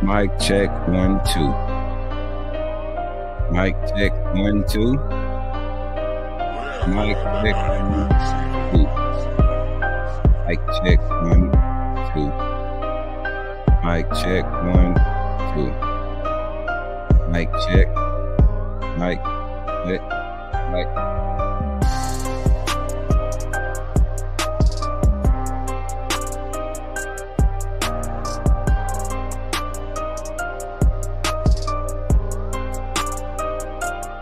Mic check 1 2. Mic check 1 2. Mic check 1 2. Mic check 1 2. Mic check 1 2. Mic check. Mic check. Mic.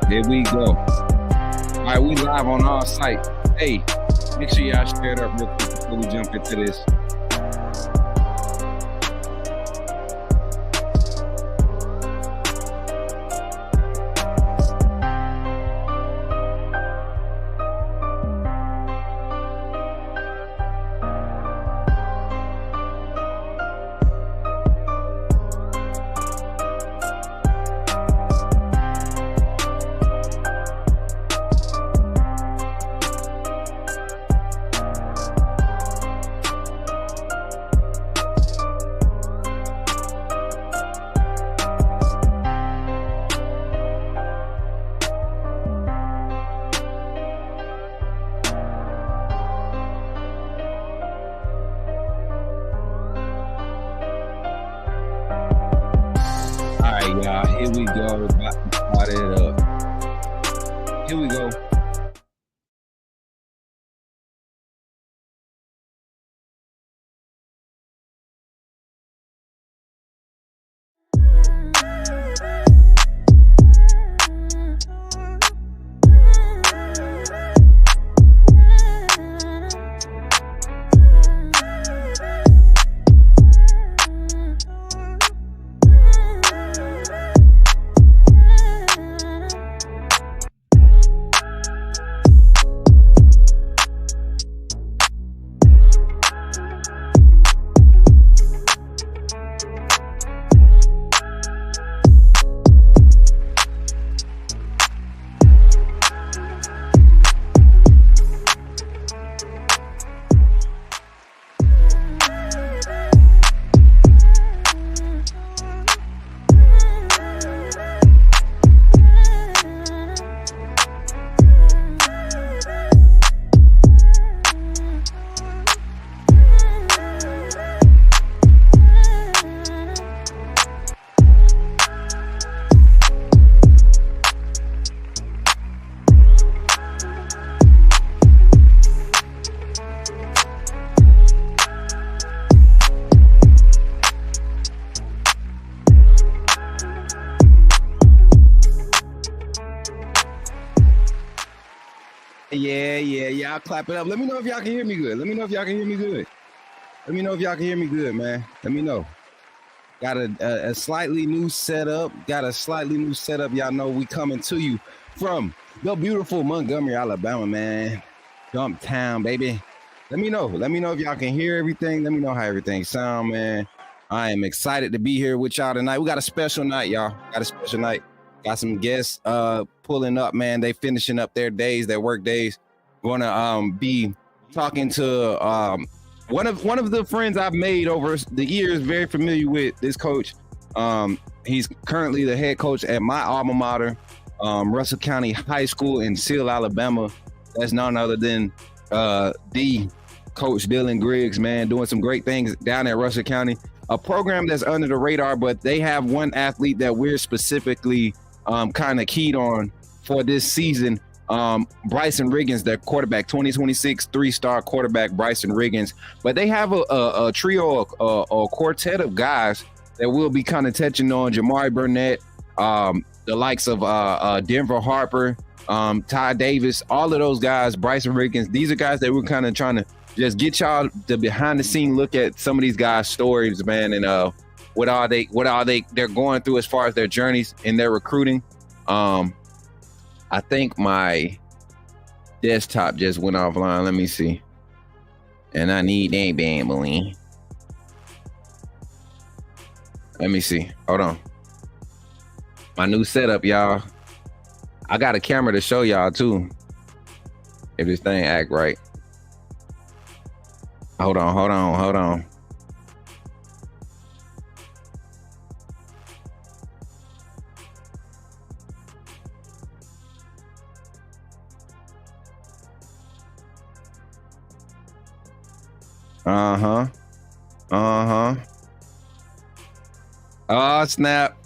Here we go. All right, we live on our site. Hey, make sure y'all share it up real quick before we jump into this. Y'all, here we go. About to start it up. Here we go. Yeah. Y'all clap it up. Let me know if y'all can hear me good. Let me know if y'all can hear me good. Let me know if y'all can hear me good, man. Let me know. Got a slightly new setup. Y'all know we coming to you from the beautiful Montgomery, Alabama, man. Dump town, baby. Let me know if y'all can hear everything. Let me know how everything sound, man. I am excited to be here with y'all tonight. We got a special night, y'all. Got some guests pulling up, man. They finishing up their work days. Gonna be talking to one of the friends I've made over the years, very familiar with this coach. He's currently the head coach at my alma mater, Russell County High School in Seal, Alabama. That's none other than the coach Dylan Griggs, man, doing some great things down at Russell County. A program that's under the radar, but they have one athlete that we're specifically kind of keyed on for this season. Bryson Riggins, their quarterback, 2026 three-star quarterback Bryson Riggins. But they have a trio, a quartet of guys that we'll be kind of touching on. Jamari Burnett, the likes of Denver Harper, Ty Davis, all of those guys, Bryson Riggins. These are guys that we're kind of trying to just get y'all the behind-the-scene look at some of these guys' stories, man, and what are they're going through as far as their journeys in their recruiting. I think my desktop just went offline. Let me see. And I need a bambling. Let me see. Hold on. My new setup, y'all. I got a camera to show y'all too. If this thing act right. Hold on. Oh, snap.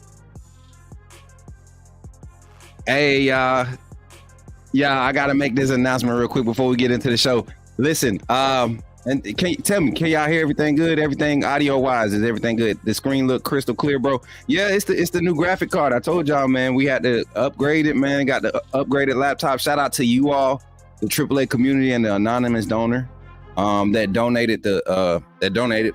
Hey, y'all. Yeah, I gotta make this announcement real quick before we get into the show. Listen, and can y'all hear everything good? Everything audio wise, is everything good? The screen look crystal clear, bro. Yeah, it's the new graphic card. I told y'all, man, we had to upgrade it, man. Got the upgraded laptop. Shout out to you all, the AAA community and the anonymous donor that donated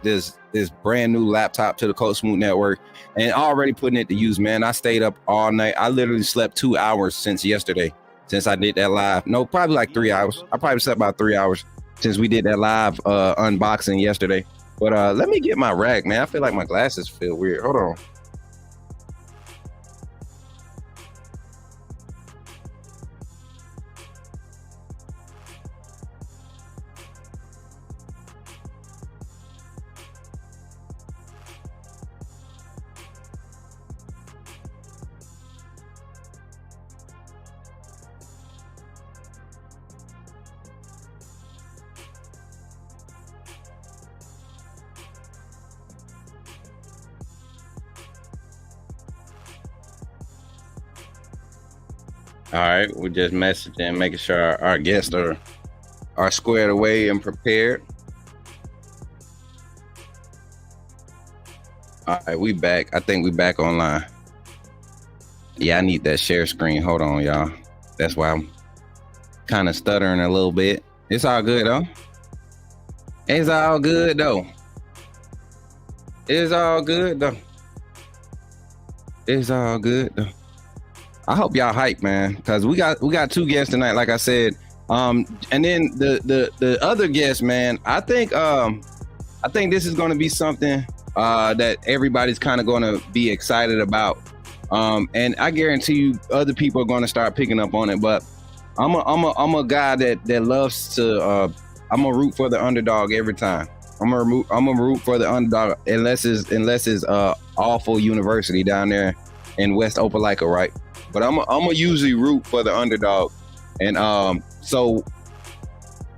this brand new laptop to the Coach Smook Network and already putting it to use, man. I stayed up all night. I literally slept 2 hours since yesterday, since I did that live. No, probably like 3 hours. I probably slept about 3 hours since we did that live unboxing yesterday. But let me get my rack, man. I feel like my glasses feel weird. Hold on. All right, we're just messaging, making sure our guests are squared away and prepared. All right, we back. I think we back online. Yeah, I need that share screen. Hold on, y'all. That's why I'm kind of stuttering a little bit. It's all good, though. It's all good, though. It's all good, though. It's all good, though. I hope y'all hype, man, because we got two guests tonight, like I said. And then the other guest, man, I think this is going to be something that everybody's kind of going to be excited about. And I guarantee you, other people are going to start picking up on it. But I'm a guy that loves to. I'm gonna root for the underdog every time. I'm gonna root for the underdog unless it's awful university down there in West Opelika, right? But I'm gonna usually root for the underdog, and so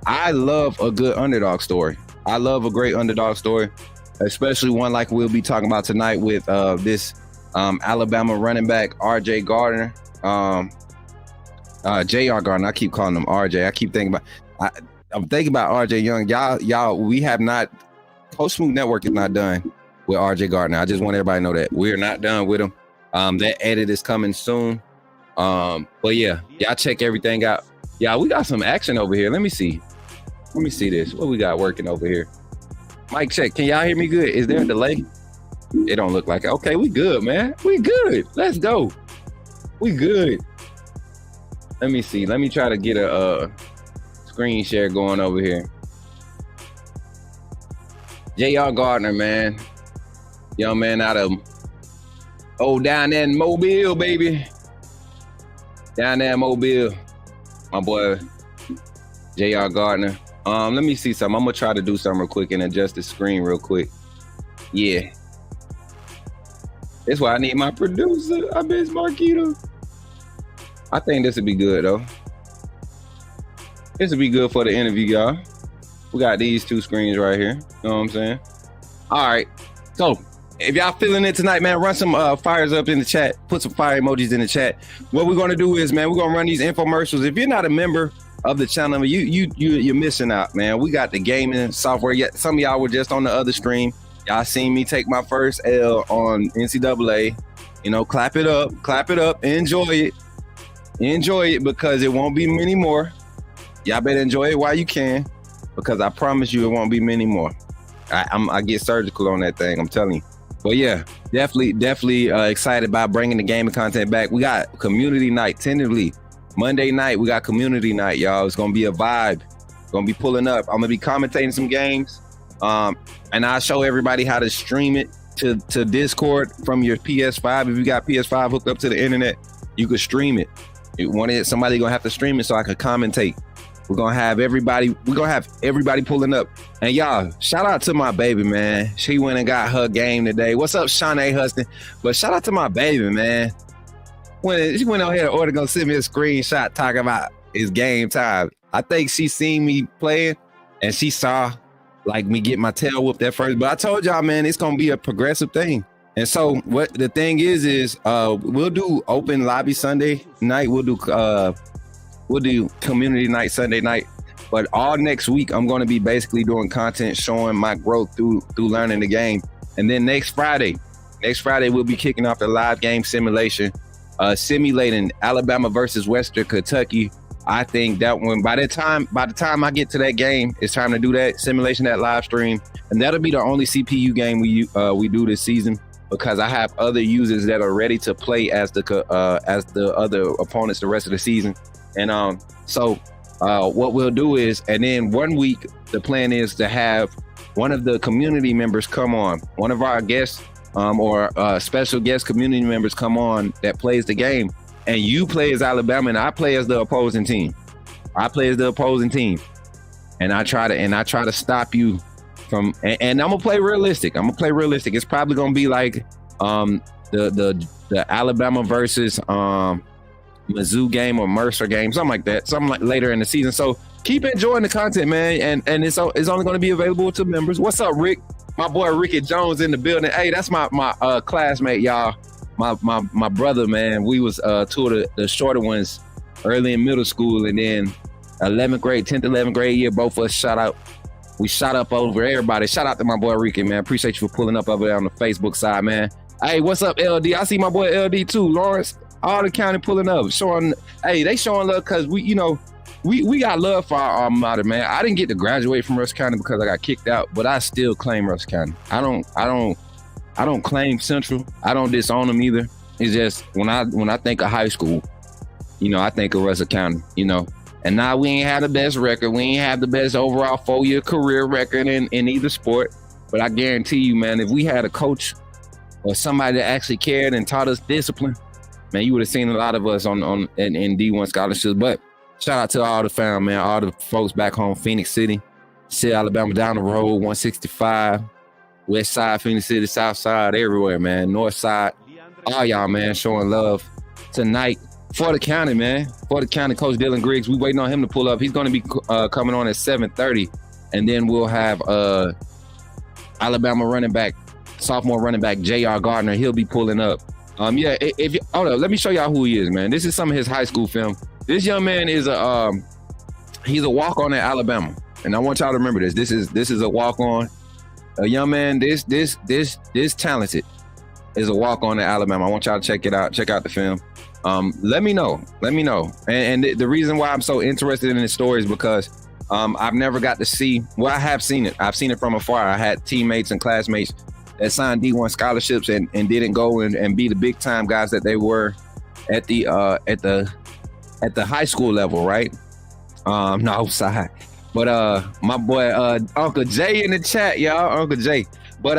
I love a good underdog story. I love a great underdog story, especially one like we'll be talking about tonight with this Alabama running back RJ Gardner, J.R. Gardner. I keep calling him RJ. I keep thinking about. I'm thinking about RJ Young. Y'all. We have not. Coach Smook Network is not done with RJ Gardner. I just want everybody to know that we're not done with him. That edit is coming soon. But yeah, y'all check everything out. Yeah, we got some action over here. Let me see. Let me see this. What we got working over here? Mic check. Can y'all hear me good? Is there a delay? It don't look like it. Okay, we good, man. We good. Let's go. We good. Let me see. Let me try to get a screen share going over here. J.R. Gardner, man. Young man out of down there in Mobile, baby. Down there in Mobile. My boy, J.R. Gardner. Let me see something. I'm gonna try to do something real quick and adjust the screen real quick. Yeah. That's why I need my producer. I miss Marquito. I think this would be good though. This would be good for the interview, y'all. We got these two screens right here. You know what I'm saying? All right. So if y'all feeling it tonight, man, run some fires up in the chat. Put some fire emojis in the chat. What we're gonna do is, man, we're gonna run these infomercials. If you're not a member of the channel, you're missing out, man. We got the gaming software. Yet some of y'all were just on the other stream. Y'all seen me take my first L on NCAA. You know, clap it up, enjoy it because it won't be many more. Y'all better enjoy it while you can, because I promise you it won't be many more. I get surgical on that thing, I'm telling you. But yeah, definitely excited about bringing the gaming content back. We got community night tentatively. Monday night, we got community night, y'all. It's gonna be a vibe. Gonna be pulling up. I'm gonna be commentating some games. And I'll show everybody how to stream it to Discord from your PS5. If you got PS5 hooked up to the internet, you could stream it. Somebody gonna have to stream it so I could commentate. We're gonna have everybody pulling up. And y'all, shout out to my baby, man. She went and got her game today. What's up, Shanae Huston? But shout out to my baby, man. When she went out here to order, gonna send me a screenshot talking about it's game time. I think she seen me playing and she saw like me get my tail whooped at first. But I told y'all, man, it's gonna be a progressive thing. And so what the thing is we'll do open lobby Sunday night. We'll do community night Sunday night. But all next week, I'm going to be basically doing content showing my growth through learning the game. And then next Friday, we'll be kicking off the live game simulation, simulating Alabama versus Western Kentucky. I think that one, by the time I get to that game, it's time to do that simulation, that live stream. And that'll be the only CPU game we do this season, because I have other users that are ready to play as the other opponents the rest of the season. And so what we'll do is, and then 1 week, the plan is to have one of the community members come on, one of our guests or special guest community members come on that plays the game, and you play as Alabama and I play as the opposing team. And I try to stop you from, and I'm gonna play realistic. It's probably gonna be like the Alabama versus Mizzou game or Mercer game, something like that, something like later in the season. So keep enjoying the content, man, and it's only going to be available to members. What's up, Rick? My boy Ricky Jones in the building. Hey, that's my classmate, y'all. My brother, man. We was two of the shorter ones early in middle school, and then 10th, 11th grade year, both of us we shot up over everybody. Shout out to my boy Ricky, man. Appreciate you for pulling up over there on the Facebook side, man. Hey, what's up, LD? I see my boy LD too, Lawrence. All the county pulling up, they showing love, because we got love for our alma mater, man. I didn't get to graduate from Rush County because I got kicked out, but I still claim Rush County. I don't claim Central. I don't disown them either. It's just when I think of high school, I think of Russell County, And now we ain't had the best record. We ain't have the best overall 4-year career record in either sport. But I guarantee you, man, if we had a coach or somebody that actually cared and taught us discipline, man, you would have seen a lot of us in D1 scholarships. But shout out to all the fam, man, all the folks back home, Phoenix City, Alabama, down the road, 165, West Side, Phoenix City, South Side, everywhere, man, North Side. All y'all, man, showing love tonight for the county, man. For the county, Coach Dylan Griggs. We waiting on him to pull up. He's going to be coming on at 7:30, and then we'll have Alabama sophomore running back J.R. Gardner. He'll be pulling up. Hold up, let me show y'all who he is, man. This is some of his high school film. This young man is he's a walk-on at Alabama, and I want y'all to remember this. This is a walk-on. A young man, this talented is a walk-on at Alabama. I want y'all to check it out. Check out the film. Let me know. And the reason why I'm so interested in this story is because I've never got to see, well, I have seen it. I've seen it from afar. I had teammates and classmates that signed D1 scholarships and didn't go and be the big time guys that they were at the high school level, right? No side. But my boy Uncle Jay in the chat, y'all, Uncle Jay. But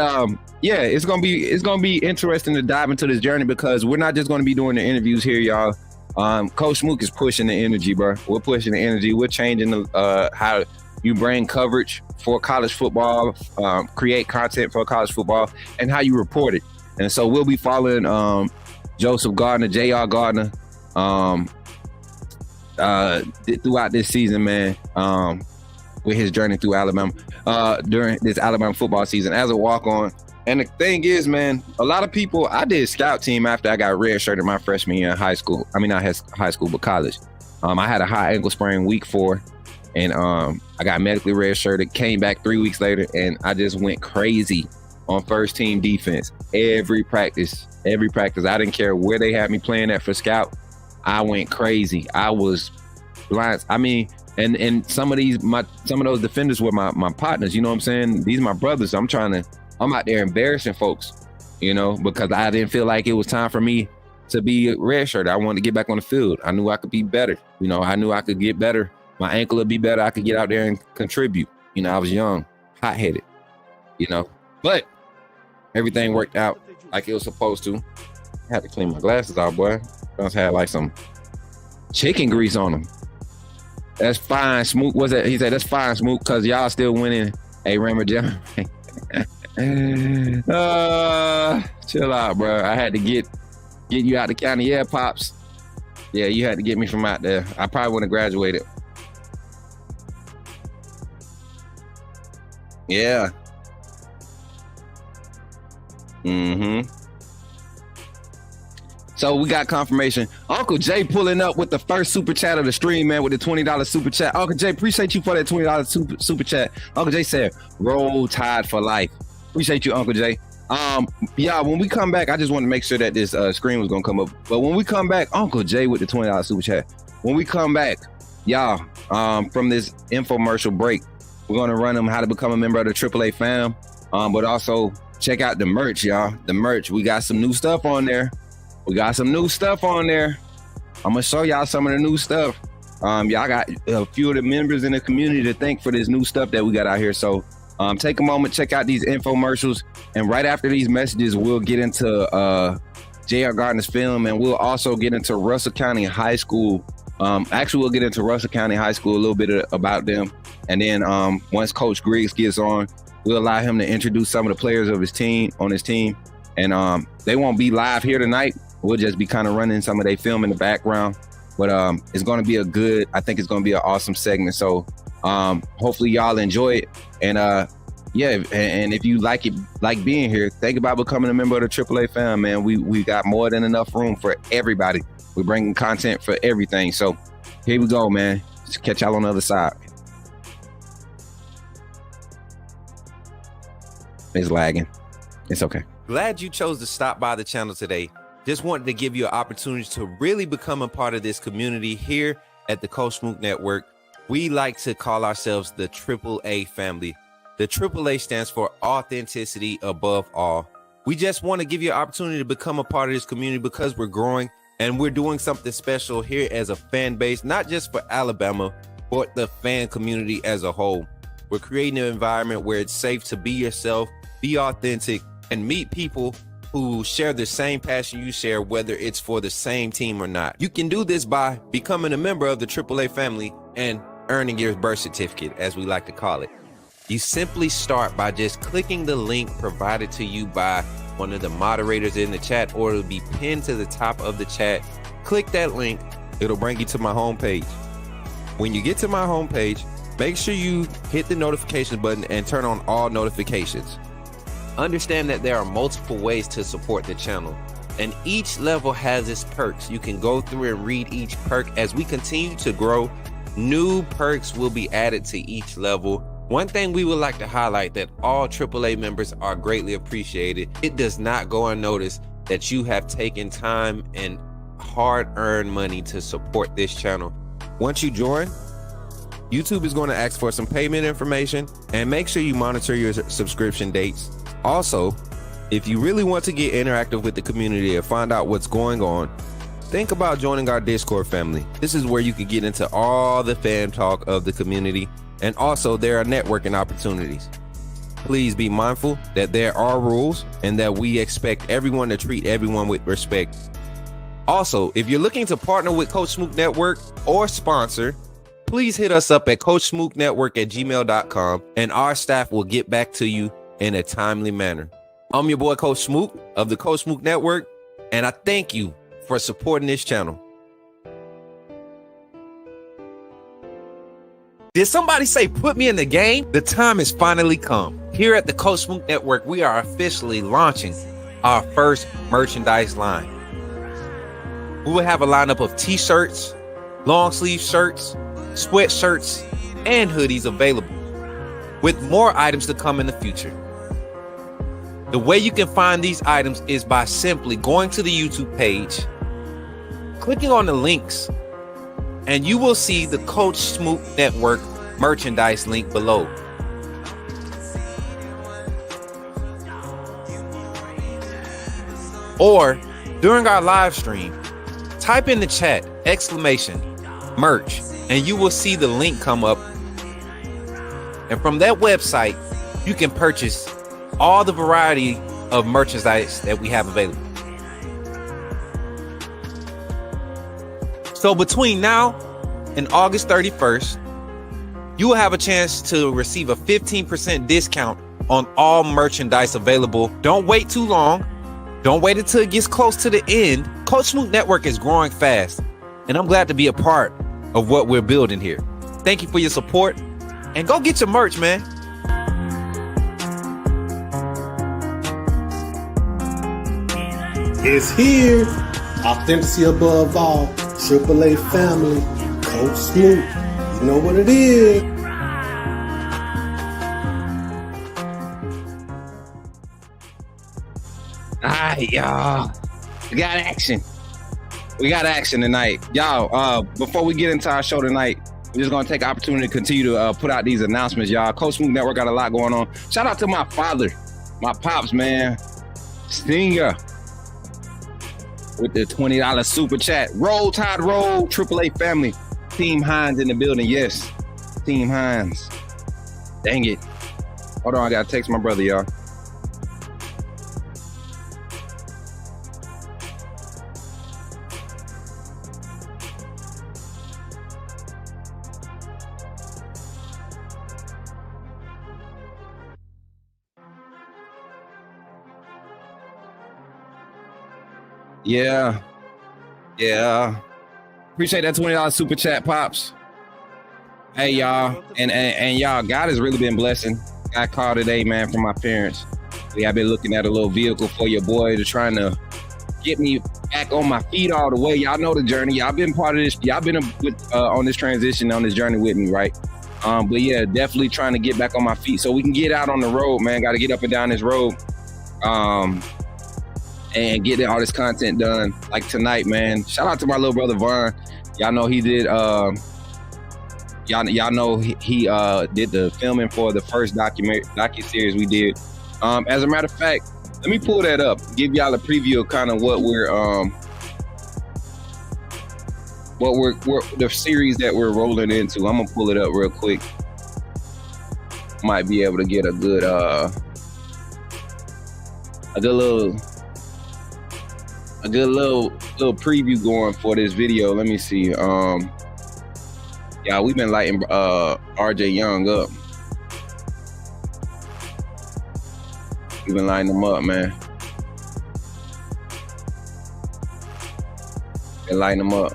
yeah, it's gonna be interesting to dive into this journey because we're not just gonna be doing the interviews here, y'all. Coach Smook is pushing the energy, bro. We're pushing the energy. We're changing the how you bring coverage for college football, create content for college football, and how you report it. And so we'll be following Joseph Gardner, J.R. Gardner, throughout this season, man. With his journey through Alabama during this Alabama football season as a walk-on. And the thing is, man, a lot of people, I did scout team after I got redshirted my freshman year in high school. I mean, not high school, but college. I had a high ankle sprain week 4, and I got medically redshirted, came back 3 weeks later, and I just went crazy on first team defense. Every practice. I didn't care where they had me playing at for scout. I went crazy. I was blind. I mean, and some of those defenders were my partners, you know what I'm saying? These are my brothers. I'm out there embarrassing folks, you know, because I didn't feel like it was time for me to be redshirted. I wanted to get back on the field. I knew I could be better. You know, I knew I could get better. My ankle would be better. I could get out there and contribute. You know, I was young, hot-headed, you know, but everything worked out like it was supposed to. I had to clean my glasses out, boy. I just had like some chicken grease on them. That's fine, Smook. What's that? He said, that's fine, Smook, because y'all still winning. Hey, Rammer Jam. Chill out, bro. I had to get you out the county. Yeah, Pops. Yeah, you had to get me from out there. I probably wouldn't have graduated. Yeah. So we got confirmation. Uncle Jay pulling up with the first super chat of the stream, man, with the $20 super chat. Uncle Jay, appreciate you for that $20 super chat. Uncle Jay said, roll tide for life. Appreciate you, Uncle Jay. Yeah, when we come back, I just want to make sure that this screen was going to come up. But when we come back, Uncle Jay with the $20 super chat. When we come back, y'all, from this infomercial break, we're going to run them how to become a member of the AAA fam. But also check out the merch, y'all. The merch. We got some new stuff on there. I'm gonna show y'all some of the new stuff. Y'all got a few of the members in the community to thank for this new stuff that we got out here. So take a moment, check out these infomercials, and right after these messages, we'll get into J.R. Gardner's film, and we'll also get into Russell County High School. We'll get into Russell County High School, a little bit about them, and then once Coach Griggs gets on, we'll allow him to introduce some of the players of his team, and they won't be live here tonight. We'll just be kind of running some of their film in the background, but it's going to be I think it's going to be an awesome segment. So hopefully y'all enjoy it. And yeah, and if you like being here, think about becoming a member of the AAA fam, man. We got more than enough room for everybody. We're bringing content for everything. So here we go, man. Just catch y'all on the other side. It's lagging. It's okay. Glad you chose to stop by the channel today. Just wanted to give you an opportunity to really become a part of this community here at the Coach Smook Network. We like to call ourselves the AAA family. The AAA stands for authenticity above all. We just want to give you an opportunity to become a part of this community because we're growing and we're doing something special here as a fan base, not just for Alabama, but the fan community as a whole. We're creating an environment where it's safe to be yourself, be authentic, and meet people who share the same passion you share, whether it's for the same team or not. You can do this by becoming a member of the AAA family and earning your birth certificate, as we like to call it. You simply start by just clicking the link provided to you by one of the moderators in the chat, or it'll be pinned to the top of the chat. Click that link, it'll bring you to my homepage. When you get to my homepage, make sure you hit the notification button and turn on all notifications. Understand that there are multiple ways to support the channel, and each level has its perks. You can go through and read each perk. As we continue to grow, new perks will be added to each level. One thing we would like to highlight that all AAA members are greatly appreciated. It does not go unnoticed that you have taken time and hard-earned money to support this channel. Once you join, YouTube is going to ask for some payment information, and make sure you monitor your subscription dates. Also, if you really want to get interactive with the community and find out what's going on, think about joining our Discord family. This is where you can get into all the fan talk of the community, and also there are networking opportunities. Please be mindful that there are rules and that we expect everyone to treat everyone with respect. Also, if you're looking to partner with Coach Smook Network or sponsor, please hit us up at coachsmooknetwork@gmail.com, and our staff will get back to you in a timely manner. I'm your boy, Coach Smook of the Coach Smook Network, and I thank you for supporting this channel. Did somebody say put me in the game? The time has finally come. Here at the Coach Smook Network, we are officially launching our first merchandise line. We will have a lineup of t-shirts, long sleeve shirts, sweatshirts, and hoodies available, with more items to come in the future. The way you can find these items is by simply going to the YouTube page, clicking on the links, and you will see the Coach Smook Network merchandise link below. Or during our live stream, type in the chat !merch, and you will see the link come up. And from that website, you can purchase all the variety of merchandise that we have available. So between now and August 31st, you will have a chance to receive a 15% discount on all merchandise available. Don't wait too long. Don't wait until it gets close to the end. Coach Smook Network is growing fast, and I'm glad to be a part of what we're building here. Thank you for your support, and go get your merch, man. It's here. Authenticity above all. AAA family. Coach Smook. You know what it is. All right, y'all. We got action. We got action tonight. Y'all, before we get into our show tonight, we're just going to take the opportunity to continue to put out these announcements, y'all. Coach Smook Network got a lot going on. Shout out to my father, my pops, man. Stinger with the $20 super chat. Roll Tide Roll, AAA family. Team Hines in the building. Yes, Team Hines. Dang it. Hold on, I got to text my brother, y'all. Yeah. Appreciate that $20 super chat, pops. Hey, y'all, and y'all, God has really been blessing. Got called today, man, from my parents. I've been looking at a little vehicle for your boy to trying to get me back on my feet all the way. Y'all know the journey. Y'all been part of this. Y'all been on this transition, on this journey with me, right? But yeah, definitely trying to get back on my feet so we can get out on the road, man. Got to get up and down this road. And get all this content done like tonight, man. Shout out to my little brother Vaughn. Y'all know he did y'all know he did the filming for the first docu-series we did. As a matter of fact, let me pull that up, give y'all a preview of kind of what we're the series that we're rolling into. I'm gonna pull it up real quick. Might be able to get a good little preview going for this video. Let me see. Yeah, we've been lighting RJ Young up. We've been lighting them up, man. Been lighting them up.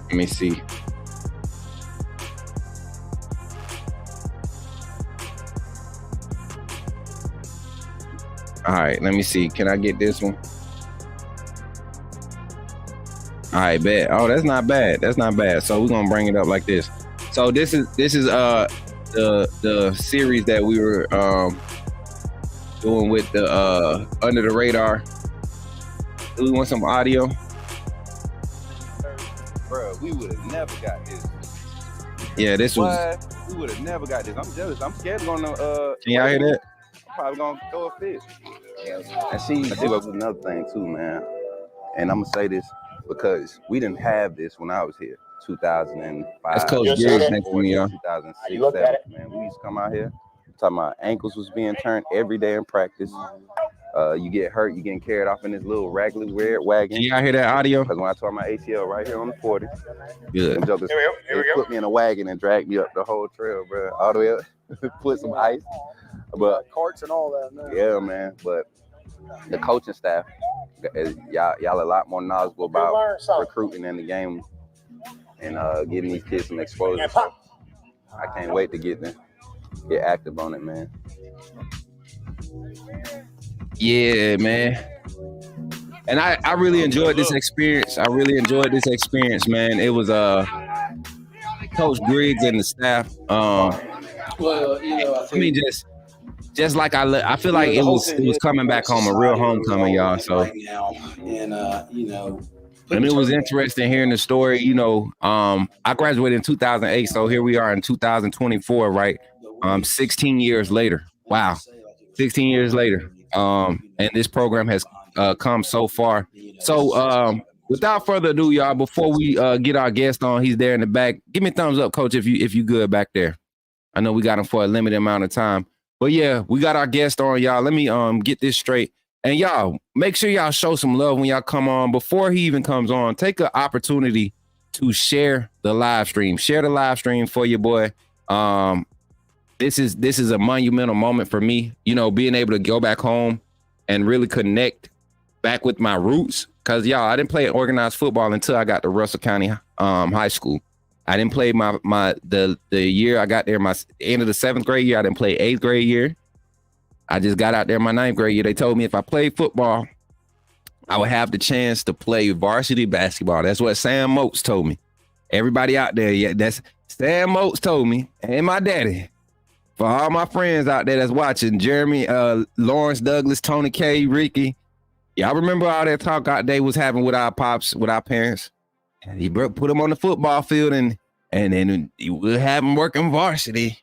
Let me see. All right, let me see. Can I get this one? All right, bet. Oh, that's not bad. That's not bad. So we're gonna bring it up like this. So this is the series that we were doing with the under the radar. Do we want some audio? Bro, we would have never got this. Yeah, this was. What? We would have never got this. I'm jealous. I'm scared of going to. Can y'all hear that? I'm probably gonna throw a fit. And see, I think that's another thing too, man. And I'm gonna say this because we didn't have this when I was here, 2005. That's Coach Griggs next to me, y'all. 2006, 2007, man. We used to come out here. Talking about ankles was being turned every day in practice. You get hurt, you getting carried off in this little raggedy weird wagon. Can y'all hear that audio? Because when I tore my ACL right here on the 40, good. Them jokers, they put me in a wagon and dragged me up the whole trail, bro. All the way up, put some ice. But carts and all that. Man. Yeah, man. But the coaching staff, y'all a lot more knowledgeable about recruiting in the game and giving these kids some exposure. So I can't wait to get active on it, man. Yeah, man. And I really enjoyed this experience. man. It was Coach Griggs and the staff. Well, you know, I mean, just like I feel like it was coming back home, a real homecoming, y'all. So, right now, and you know, and it was interesting hearing the story. You know, I graduated in 2008, so here we are in 2024, right? 16 years later. Wow, 16 years later. And this program has come so far. So, without further ado, y'all, before we get our guest on, he's there in the back. Give me a thumbs up, Coach, if you good back there. I know we got him for a limited amount of time. But yeah, we got our guest on, y'all. Let me get this straight. And y'all, make sure y'all show some love when y'all come on. Before he even comes on, take an opportunity to share the live stream. Share the live stream for your boy. This is a monumental moment for me, you know, being able to go back home and really connect back with my roots. Cause y'all, I didn't play organized football until I got to Russell County High School. I didn't play the year I got there, my end of the 7th grade year. I didn't play 8th grade year. I just got out there my 9th grade year. They told me if I played football, I would have the chance to play varsity basketball. That's what Sam Moats told me. Everybody out there, yeah, that's Sam Moats told me, and my daddy. For all my friends out there that's watching, Jeremy, Lawrence, Douglas, Tony K, Ricky, y'all remember all that talk out there was having with our pops, with our parents? And he put them on the football field and then we'll have them working varsity.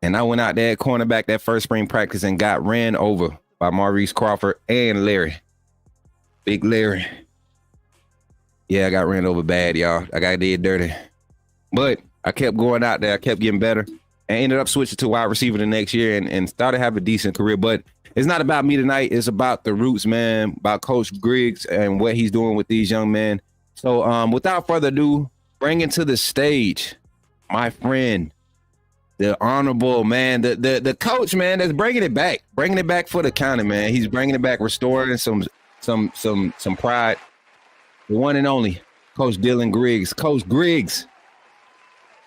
And I went out there at cornerback that first spring practice and got ran over by Maurice Crawford and Larry. Big Larry. Yeah, I got ran over bad, y'all. I got did dirty. But I kept going out there. I kept getting better. And ended up switching to wide receiver the next year and started having a decent career. But it's not about me tonight. It's about the roots, man, about Coach Griggs and what he's doing with these young men. So without further ado, bringing to the stage my friend, the honorable man, the coach, man, that's bringing it back for the county, man. He's bringing it back, restoring some pride. The one and only Coach Dylan Griggs. Coach Griggs.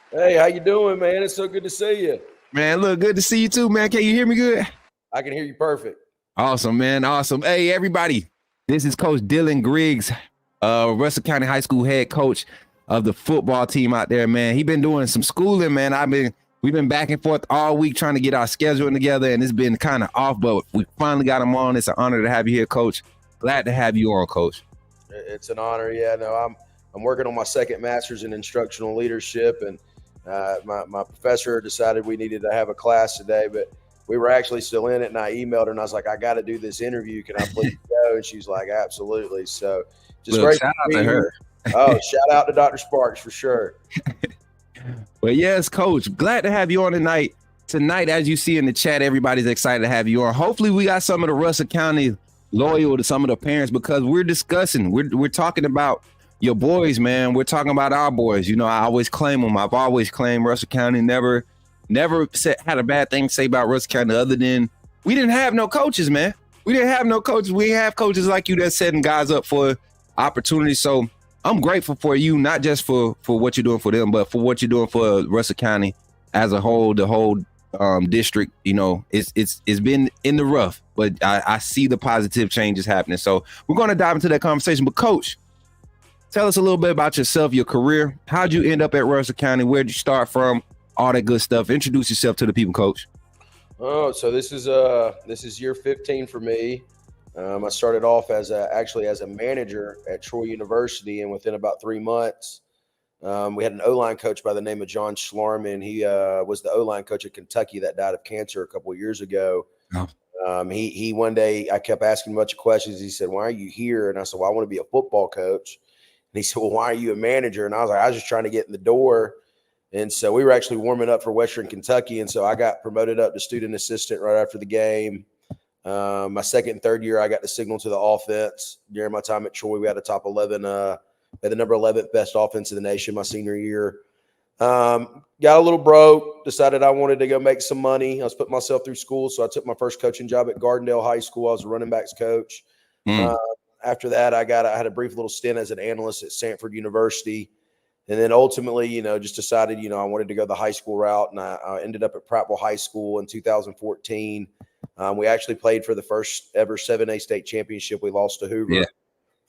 Hey, how you doing, man? It's so good to see you. Man, look, good to see you too, man. Can you hear me good? I can hear you perfect. Awesome, man. Awesome. Hey, everybody. This is Coach Dylan Griggs, Russell County High School head coach of the football team out there, man. He been doing some schooling, man. We've been back and forth all week trying to get our schedule together, and it's been kind of off, but we finally got him on. It's an honor to have you here, Coach. Glad to have you on, Coach. It's an honor. Yeah, no, I'm working on my second master's in instructional leadership, and my professor decided we needed to have a class today, but we were actually still in it, and I emailed her, and I was like, I got to do this interview. Can I please go? And she's like, absolutely. So just great shout out to her. Oh, shout out to Dr. Sparks for sure. Well, yes, Coach. Glad to have you on tonight. Tonight, as you see in the chat, everybody's excited to have you on. Hopefully, we got some of the Russell County loyal to some of the parents because we're discussing. We're talking about your boys, man. We're talking about our boys. You know, I always claim them. I've always claimed Russell County. Never had a bad thing to say about Russell County other than we didn't have no coaches, man. We didn't have no coaches. We didn't have coaches like you that's setting guys up for opportunities. So I'm grateful for you, not just for what you're doing for them, but for what you're doing for Russell County as a whole. The whole district, you know, it's been in the rough, but I see the positive changes happening. So we're going to dive into that conversation. But Coach, tell us a little bit about yourself, your career. How'd you end up at Russell County? Where'd you start from? All that good stuff. Introduce yourself to the people, Coach. Oh, so this is year 15 for me. I started off actually as a manager at Troy University, and within about 3 months, we had an O-line coach by the name of John Schlarman. He was the O-line coach at Kentucky that died of cancer a couple of years ago. Oh. He one day, I kept asking him a bunch of questions. He said, "Why are you here?" And I said, "Well, I want to be a football coach." And he said, "Well, why are you a manager?" And I was like, "I was just trying to get in the door." And so we were actually warming up for Western Kentucky. And so I got promoted up to student assistant right after the game. My second and third year, I got the signal to the offense. During my time at Troy, we had a top 11, had the number 11th best offense in the nation my senior year. Got a little broke, decided I wanted to go make some money. I was putting myself through school. So I took my first coaching job at Gardendale High School. I was a running backs coach. After that, I had a brief little stint as an analyst at Samford University. And then ultimately, just decided, I wanted to go the high school route. And I ended up at Prattville High School in 2014. We actually played for the first ever 7A state championship. We lost to Hoover.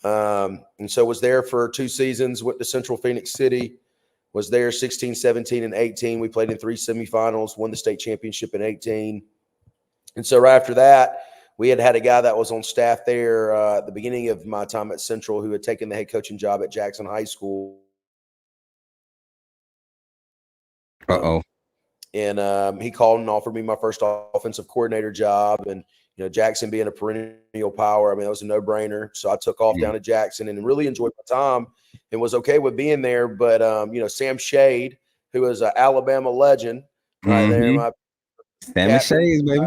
Yeah. And so was there for 2 seasons, went to Central Phoenix City, was there 16, 17, and 18. We played in 3 semifinals, won the state championship in 18. And so right after that, we had a guy that was on staff there at the beginning of my time at Central who had taken the head coaching job at Jackson High School. And he called and offered me my first offensive coordinator job. And, Jackson being a perennial power, I mean, it was a no-brainer. So I took off down to Jackson and really enjoyed my time and was okay with being there. But, Sam Shade, who is an Alabama legend there. My Sammy Shades, baby.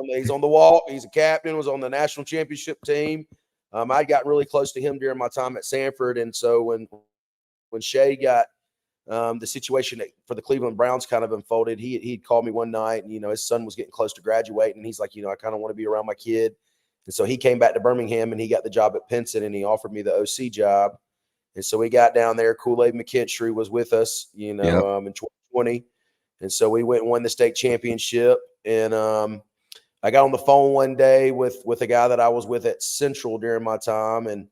He's on the wall. He's a captain, was on the national championship team. I got really close to him during my time at Samford. And so when Shay got the situation for the Cleveland Browns kind of unfolded, he'd called me one night and, his son was getting close to graduating. And he's like, I kind of want to be around my kid. And so he came back to Birmingham and he got the job at Pinson and he offered me the OC job. And so we got down there. Kool-Aid McKinstry was with us, in 2020. And so we went and won the state championship. And I got on the phone one day with a guy that I was with at Central during my time. And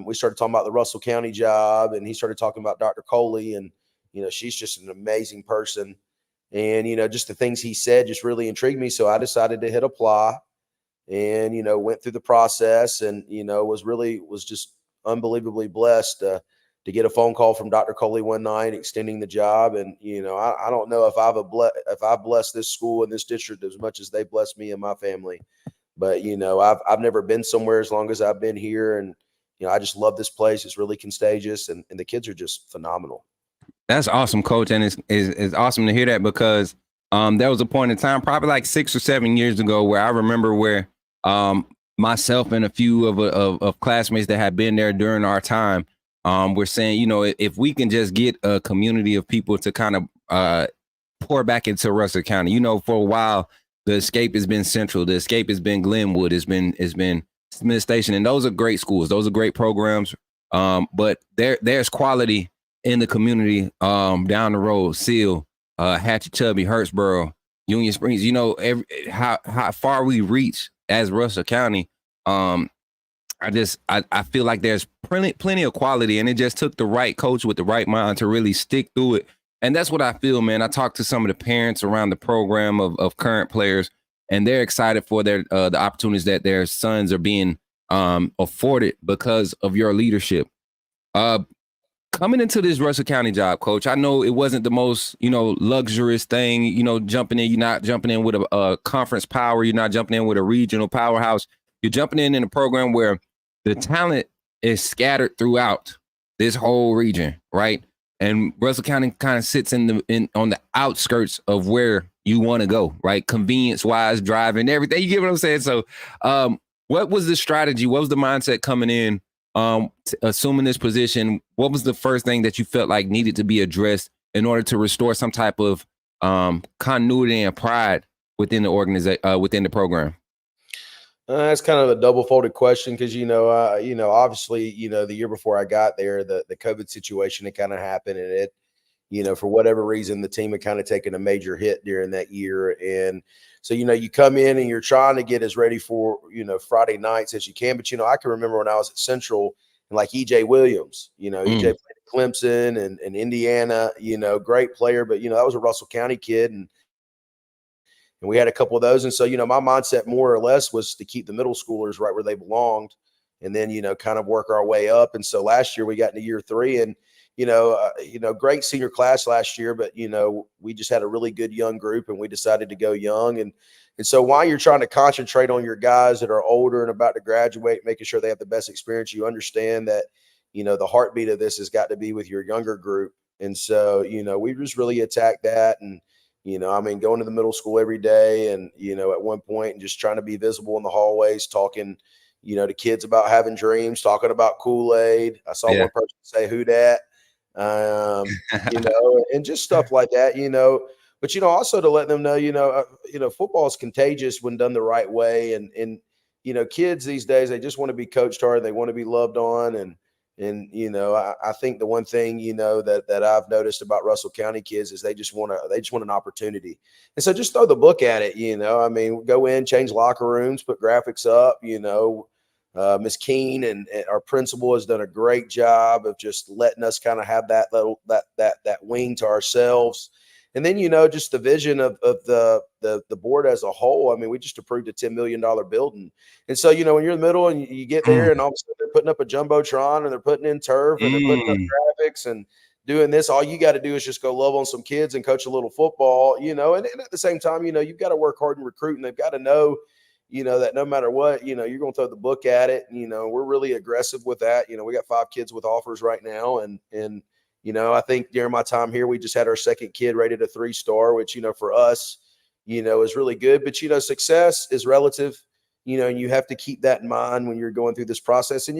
we started talking about the Russell County job, and he started talking about Dr. Coley, and, she's just an amazing person. And, just the things he said just really intrigued me. So I decided to hit apply and, went through the process and, was just unbelievably blessed to get a phone call from Dr. Coley one night extending the job. And, I don't know if I've blessed this school and this district as much as they blessed me and my family. But, I've never been somewhere as long as I've been here. And, I just love this place. It's really contagious, and the kids are just phenomenal. That's awesome, Coach. And it's awesome to hear that because there was a point in time, probably like 6 or 7 years ago, where I remember where myself and a few of classmates that had been there during our time were saying, if we can just get a community of people to kind of pour back into Russell County, for a while, the escape has been Central. The escape has been Glenwood. It's been Smith Station, and those are great schools. Those are great programs. But there's quality in the community down the road. Seal, Hatchet-Chubby, Hurtsboro, Union Springs. How far we reach as Russell County. I feel like there's plenty of quality, and it just took the right coach with the right mind to really stick through it. And that's what I feel, man. I talked to some of the parents around the program of current players, and they're excited for the opportunities that their sons are being afforded because of your leadership. Coming into this Russell County job, Coach, I know it wasn't the most, luxurious thing, jumping in. You're not jumping in with a conference power. You're not jumping in with a regional powerhouse. You're jumping in a program where the talent is scattered throughout this whole region, right? And Russell County kind of sits on the outskirts of where you want to go, right? Convenience wise, driving, everything. You get what I'm saying? So what was the strategy? What was the mindset coming in, assuming this position? What was the first thing that you felt like needed to be addressed in order to restore some type of continuity and pride within the organization, within the program? That's kind of a double-folded question because, obviously, the year before I got there, the COVID situation had kind of happened, and it, for whatever reason, the team had kind of taken a major hit during that year. And so, you come in and you're trying to get as ready for, Friday nights as you can. But, I can remember when I was at Central and like E.J. Williams, EJ played at Clemson and Indiana, great player. But, that was a Russell County kid. And and we had a couple of those. And so, my mindset more or less was to keep the middle schoolers right where they belonged, and then, kind of work our way up. And so last year we got into year 3, and, great senior class last year, but, we just had a really good young group, and we decided to go young. And so while you're trying to concentrate on your guys that are older and about to graduate, making sure they have the best experience, you understand that, the heartbeat of this has got to be with your younger group. And so, we just really attacked that. And, going to the middle school every day, and, at one point, and just trying to be visible in the hallways, talking, to kids about having dreams, talking about Kool-Aid. I saw one person say, "Who dat?" And just stuff like that, but, also to let them know, football is contagious when done the right way. And, kids these days, they just want to be coached hard. They want to be loved on. And, I think the one thing, that I've noticed about Russell County kids is they just want an opportunity. And so just throw the book at it, go in, change locker rooms, put graphics up, Miss Keene and our principal has done a great job of just letting us kind of have that little, that wing to ourselves. And then, just the vision of the board as a whole. I mean, we just approved a $10 million building. And so, when you're in the middle and you get there and all of a sudden they're putting up a Jumbotron and they're putting in turf and they're putting up graphics and doing this, all you got to do is just go love on some kids and coach a little football, and at the same time, you've got to work hard and recruit, and they've got to know, that no matter what, you're going to throw the book at it. We're really aggressive with that. We got 5 kids with offers right now. And I think during my time here, we just had our second kid rated a 3-star, which, for us, is really good. But, success is relative, and you have to keep that in mind when you're going through this process. And,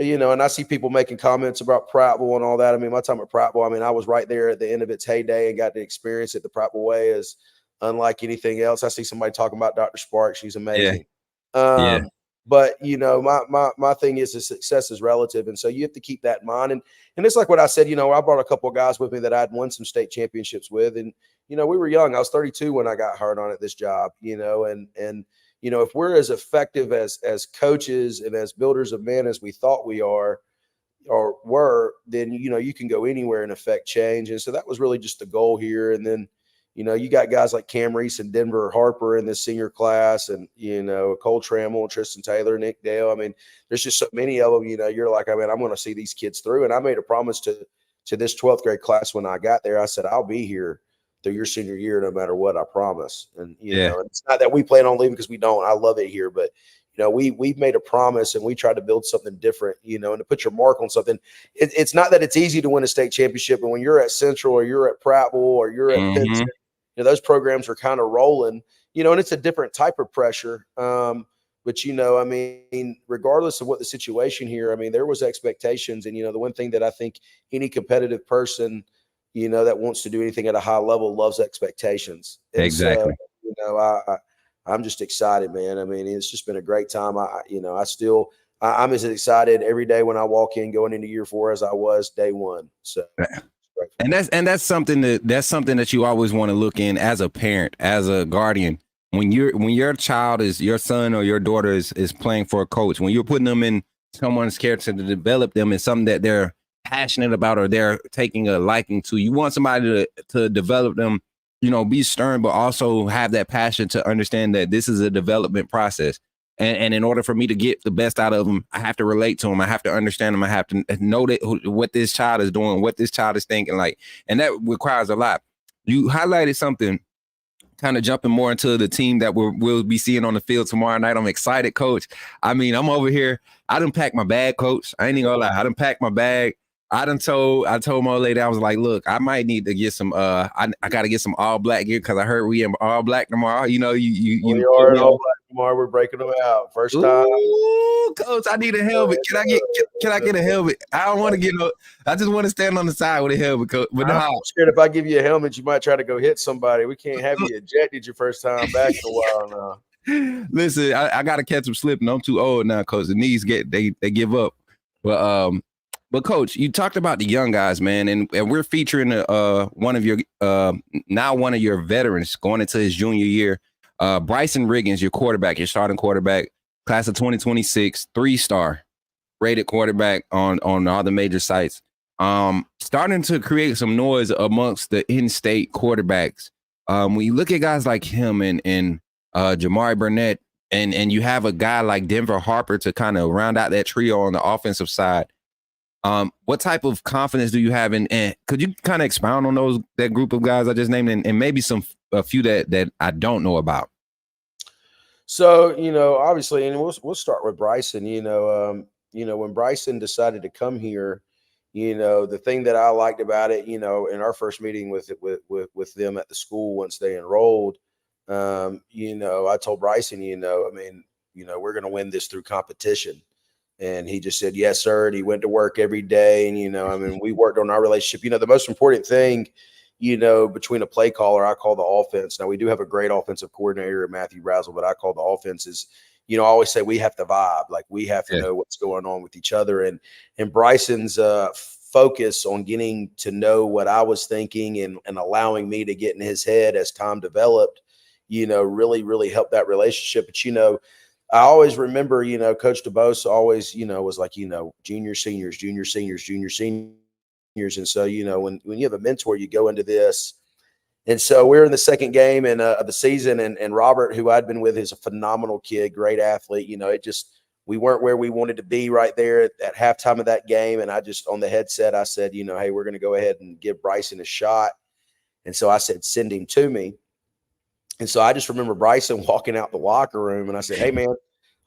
and I see people making comments about Prattville and all that. I mean, my time at Prattville, I mean, I was right there at the end of its heyday and got to experience it the Prattville way as unlike anything else. I see somebody talking about Dr. Sparks. She's amazing. But, my thing is the success is relative. And so you have to keep that in mind. And it's like what I said, I brought a couple of guys with me that I'd won some state championships with. And, we were young. I was 32 when I got hired on at this job, and if we're as effective as coaches and as builders of men as we thought we are or were, then, you can go anywhere and affect change. And so that was really just the goal here. And then, you got guys like Cam Reese and Denver Harper in this senior class, and, Cole Trammell, Tristan Taylor, Nick Dale. I mean, there's just so many of them, you're like, I mean, I'm going to see these kids through. And I made a promise to this 12th grade class when I got there. I said, I'll be here through your senior year, no matter what, I promise. And, and it's not that we plan on leaving because we don't. I love it here, but, we've made a promise and we try to build something different, and to put your mark on something. It's not that it's easy to win a state championship, but when you're at Central or you're at Prattville or you're at Penn State, those programs are kind of rolling, and it's a different type of pressure. But, I mean, regardless of what the situation here, I mean, there was expectations. And, the one thing that I think any competitive person, that wants to do anything at a high level loves expectations. And exactly. So, I'm just excited, man. I mean, it's just been a great time. I'm as excited every day when I walk in going into year 4 as I was day 1. So. And that's something that you always want to look in as a parent, as a guardian. When your child is, your son or your daughter is playing for a coach, when you're putting them in someone's character to develop them in something that they're passionate about or they're taking a liking to, you want somebody to develop them, be stern, but also have that passion to understand that this is a development process. And in order for me to get the best out of them, I have to relate to them. I have to understand them. I have to know what this child is doing, what this child is thinking like. And that requires a lot. You highlighted something, kind of jumping more into the team that we'll be seeing on the field tomorrow night. I'm excited, Coach. I mean, I'm over here. I done packed my bag, Coach. I ain't even gonna lie. I done packed my bag. I told my old lady, I was like, look, I might need to get some, I got to get some all black gear because I heard we in all black tomorrow. We are in all black tomorrow. We're breaking them out. First time. Ooh, Coach, I need a helmet. Can I get a helmet? I don't want to get I just want to stand on the side with a helmet, Coach. But I'm scared if I give you a helmet, you might try to go hit somebody. We can't have you ejected your first time back in a while now. Listen, I got to catch them slipping. I'm too old now, Coach. The knees they give up. But Coach, you talked about the young guys, man, and we're featuring one of your veterans going into his junior year, Bryson Riggins, your quarterback, your starting quarterback, class of 2026, 3-star rated quarterback on all the major sites. Starting to create some noise amongst the in-state quarterbacks When you look at guys like him and Jamari Burnett, and you have a guy like Denver Harper to kind of round out that trio on the offensive side, what type of confidence do you have in? And could you kind of expound on that group of guys I just named, and maybe a few that I don't know about? So, obviously, and we'll start with Bryson. When Bryson decided to come here, the thing that I liked about it, in our first meeting with them at the school once they enrolled, I told Bryson, we're going to win this through competition. And he just said, yes, sir. And he went to work every day. And, we worked on our relationship. The most important thing, between a play caller, I call the offense. Now, we do have a great offensive coordinator, Matthew Brazel, but I call the offense is, I always say we have to vibe. Like, we have to know what's going on with each other. And Bryson's focus on getting to know what I was thinking and allowing me to get in his head as time developed, really, really helped that relationship. But, I always remember, Coach DeBose always, was like, junior, seniors, junior, seniors, junior, seniors. And so, when you have a mentor, you go into this. And so we're in the second game of the season, and Robert, who I'd been with, is a phenomenal kid, great athlete. We weren't where we wanted to be right there at halftime of that game. And I just, on the headset, I said, hey, we're going to go ahead and give Bryson a shot. And so I said, send him to me. And so I just remember Bryson walking out the locker room, and I said, hey, man,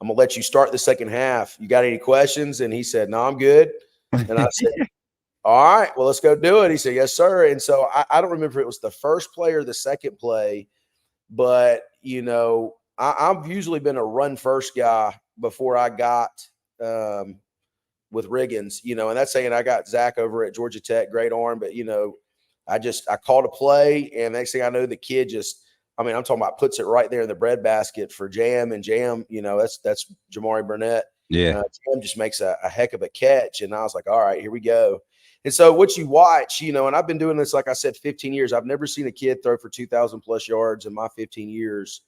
I'm going to let you start the second half. You got any questions? And he said, no, I'm good. And I said, all right, well, let's go do it. He said, yes, sir. And so I don't remember if it was the first play or the second play, but, I've usually been a run first guy before I got with Riggins, and that's saying I got Zach over at Georgia Tech, great arm, but, I called a play, and next thing I know, the kid just, I'm talking about puts it right there in the breadbasket for Jam, and Jam, that's Jamari Burnett. Yeah. Jam just makes a heck of a catch, and I was like, all right, here we go. And so what you watch, and I've been doing this, like I said, 15 years. I've never seen a kid throw for 2,000 plus yards in my 15 years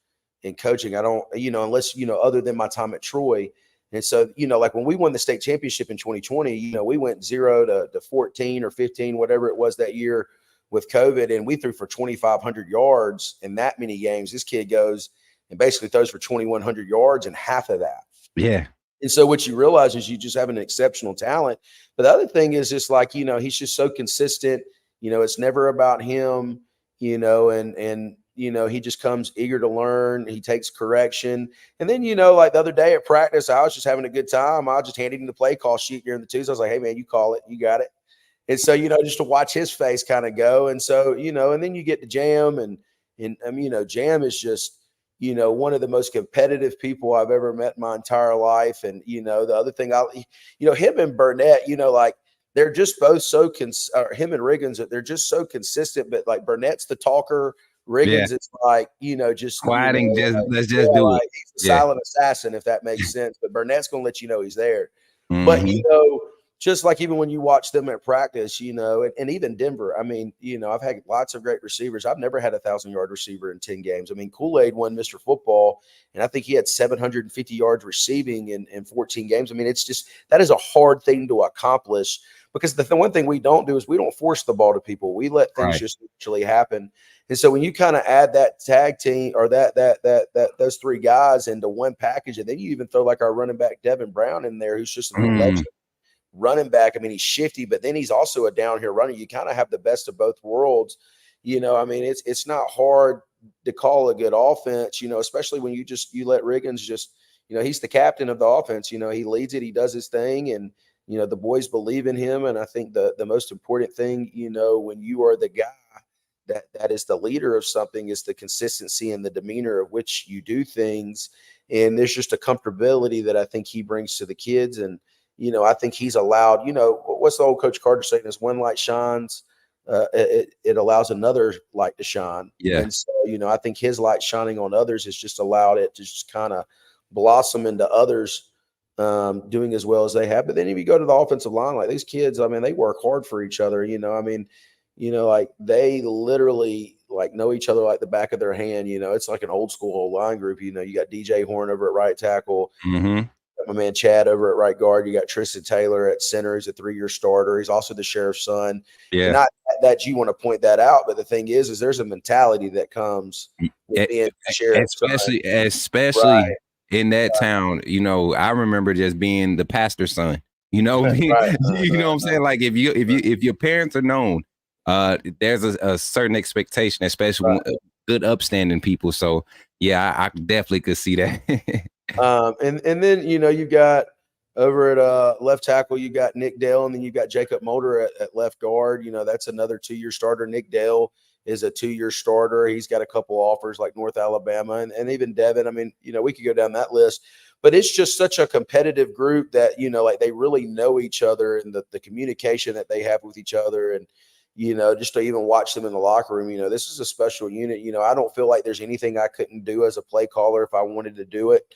in coaching. I don't, unless, other than my time at Troy. And so, like when we won the state championship in 2020, we went 0 to 14 or 15, whatever it was that year with COVID. And we threw for 2,500 yards in that many games. This kid goes and basically throws for 2,100 yards and half of that. Yeah. And so what you realize is you just have an exceptional talent. But the other thing is just like, he's just so consistent. It's never about him, and he just comes eager to learn. He takes correction. And then, like the other day at practice, I was just having a good time. I just handed him the play call sheet during the twos. I was like, hey, man, you call it. You got it. And so, just to watch his face kind of go. And so, and then you get to Jam and Jam is just, one of the most competitive people I've ever met in my entire life. And, the other thing, him and Burnett, like they're just both so, him and Riggins, they're just so consistent, but like Burnett's the talker. Riggins is like, just quieting, let's just do it. He's a silent assassin, if that makes sense. But Burnett's going to let you know he's there. Mm-hmm. But, just like even when you watch them at practice, and even Denver, I've had lots of great receivers. I've never had a 1,000-yard receiver in 10 games. Kool-Aid won Mr. Football, and I think he had 750 yards receiving in 14 games. It's just, that is a hard thing to accomplish, because the one thing we don't do is we don't force the ball to people. We let things just naturally happen. And so when you kind of add that tag team or those three guys into one package, and then you even throw like our running back Devin Brown in there, who's just an legend running back. He's shifty, but then he's also a down here runner. You kind of have the best of both worlds. It's not hard to call a good offense, especially when you let Riggins just, he's the captain of the offense. He leads it, he does his thing, and the boys believe in him. And I think the most important thing, when you are the guy that is the leader of something, is the consistency and the demeanor of which you do things. And there's just a comfortability that I think he brings to the kids. And I think he's allowed, what's the old Coach Carter saying? Is one light shines, it allows another light to shine. Yeah. And so, I think his light shining on others has just allowed it to just kind of blossom into others doing as well as they have. But then if you go to the offensive line, like these kids, they work hard for each other, like they literally like know each other like the back of their hand. It's like an old school whole line group. You got DJ Horn over at right tackle. Mm-hmm. got my man Chad over at right guard. You got Tristan Taylor at center. He's a 3-year starter. He's also the sheriff's son. Yeah. And not that you want to point that out, but the thing is there's a mentality that comes with being sheriff's especially right. in that town. You know, I remember just being the pastor's son. You know, Right. You know what I'm saying? Like if your parents are known, there's a certain expectation, especially when, good upstanding people. So yeah, I definitely could see that. And then you got over at left tackle, you got Nick Dale, and then you got Jacob Mulder at left guard. That's another 2-year starter. Nick Dale is a 2-year starter. He's got a couple offers like North Alabama and even Devin. I mean, we could go down that list, but it's just such a competitive group that, like they really know each other, and the communication that they have with each other, and, just to even watch them in the locker room, this is a special unit. I don't feel like there's anything I couldn't do as a play caller if I wanted to do it.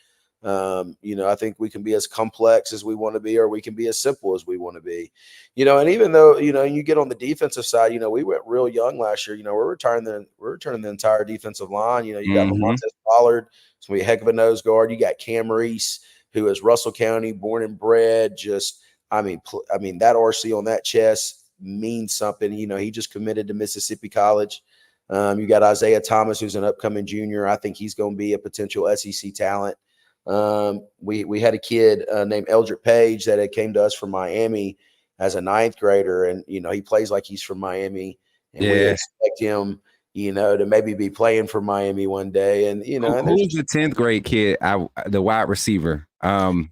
I think we can be as complex as we want to be, or we can be as simple as we want to be, and even though, you get on the defensive side, we went real young last year. We're returning the entire defensive line. You got Lamontez Pollard, it's going to be a heck of a nose guard. You got Cam Reese, who is Russell County born and bred. Just, I mean, that RC on that chest means something. He just committed to Mississippi College. You got Isaiah Thomas, who's an upcoming junior. I think he's going to be a potential SEC talent. We had a kid named Eldrick Page that came to us from Miami as a 9th grader, and he plays like he's from Miami, and we expect him to maybe be playing for Miami one day. And who's the 10th grade kid, the wide receiver? Quentin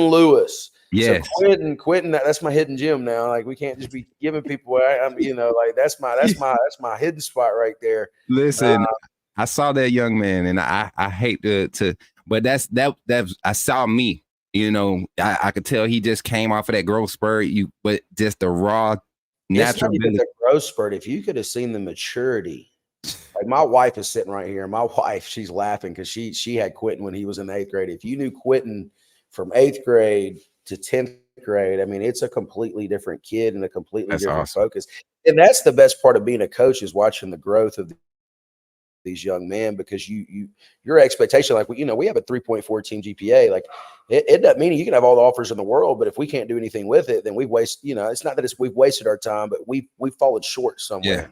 Lewis. Yes. So Quentin, that's my hidden gem now. Like, we can't just be giving people like that's my hidden spot right there. Listen, I saw that young man, and I hate to but that's I saw me, I could tell he just came off of that growth spurt, but just the raw natural ability. The growth spurt. If you could have seen the maturity, like my wife is sitting right here. My wife, she's laughing because she had Quentin when he was in 8th grade. If you knew Quentin from 8th grade to 10th grade, I mean, it's a completely different kid and a completely different focus. And that's the best part of being a coach, is watching the growth of these young men, because your expectation, like, we have a 3.4 team GPA. Like, it doesn't mean you can have all the offers in the world, but if we can't do anything with it, then we've wasted, it's not that we've wasted our time, but we've fallen short somewhere. Yeah.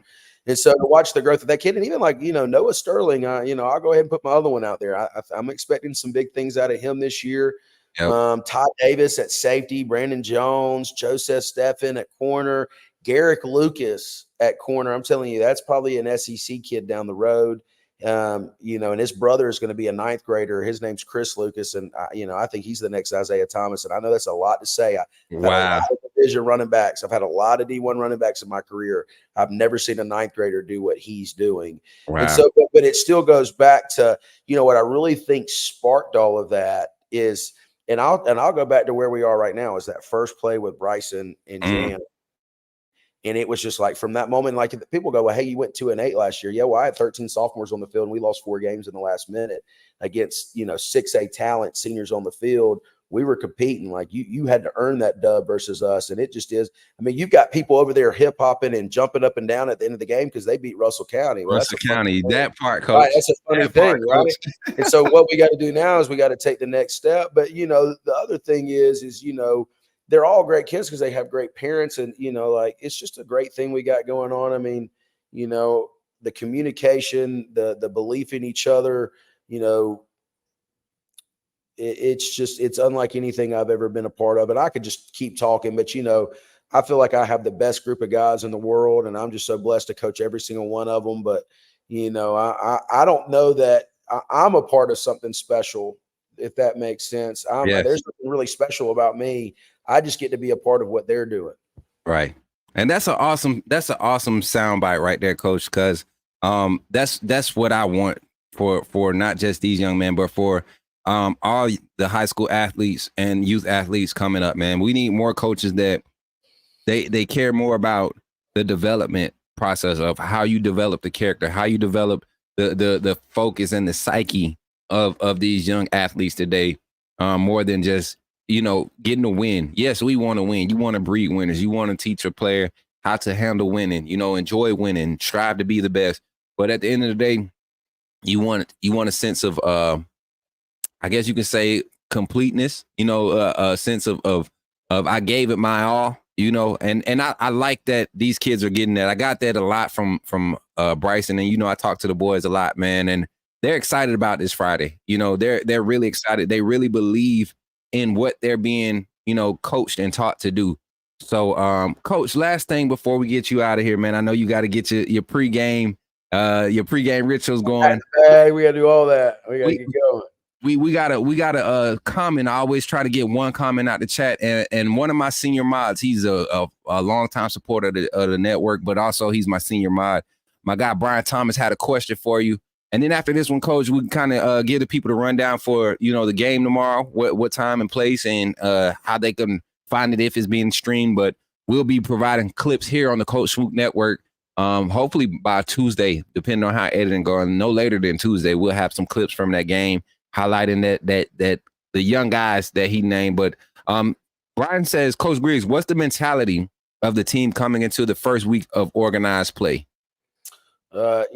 And so to watch the growth of that kid, and even like, Noah Sterling, I'll go ahead and put my other one out there. I'm expecting some big things out of him this year. Yep. Todd Davis at safety, Brandon Jones, Joseph Steffen at corner, Garrick Lucas at corner. I'm telling you, that's probably an SEC kid down the road. And his brother is going to be a 9th grader. His name's Chris Lucas. And, I think he's the next Isaiah Thomas. And I know that's a lot to say. I've had a lot of division running backs. I've had a lot of D1 running backs in my career. I've never seen a 9th grader do what he's doing. Wow. And so, but it still goes back to, what I really think sparked all of that is, and I'll go back to where we are right now, is that first play with Bryson and Jan. And it was just like, from that moment, like, people go, well, hey, you went 2-8 last year. Yeah, well, I had 13 sophomores on the field, and we lost 4 games in the last minute against, 6A talent, seniors on the field. We were competing. Like, you had to earn that dub versus us. And it just is. I mean, you've got people over there hip hopping and jumping up and down at the end of the game because they beat Russell County. Well, Russell County, that part, coach. Right, that's a funny thing, right? And so what we got to do now is we got to take the next step. But, the other thing is they're all great kids because they have great parents, and, it's just a great thing we got going on. I mean, the communication, the belief in each other, it's unlike anything I've ever been a part of. And I could just keep talking, but, I feel like I have the best group of guys in the world, and I'm just so blessed to coach every single one of them. But, I don't know that I'm a part of something special, if that makes sense. There's something really special about me. I just get to be a part of what they're doing. Right. And that's an awesome soundbite right there, coach. Cause that's what I want for not just these young men, but for all the high school athletes and youth athletes coming up, man. We need more coaches that they care more about the development process of how you develop the character, how you develop the focus and the psyche of these young athletes today, more than just, getting a win. Yes, we want to win. You want to breed winners. You want to teach a player how to handle winning, enjoy winning, strive to be the best. But at the end of the day, you want a sense of, I guess you can say, completeness, a sense of I gave it my all, and I like that these kids are getting that. I got that a lot from Bryson, and I talk to the boys a lot, man, and they're excited about this Friday. They're really excited. They really believe in what they're being, coached and taught to do. So, Coach, last thing before we get you out of here, man, I know you got to get your pregame rituals going. Hey, we got to do all that. We got to get going. We gotta comment. I always try to get one comment out the chat, and one of my senior mods, he's a longtime supporter of the network, but also he's my senior mod. My guy Brian Thomas had a question for you, and then after this one, Coach, we can kind of give the people the rundown for the game tomorrow, what time and place, and how they can find it if it's being streamed. But we'll be providing clips here on the Coach Smook Network. Hopefully by Tuesday, depending on how editing going, no later than Tuesday, we'll have some clips from that game, highlighting that the young guys that he named. But Brian says, Coach Griggs, what's the mentality of the team coming into the first week of organized play? I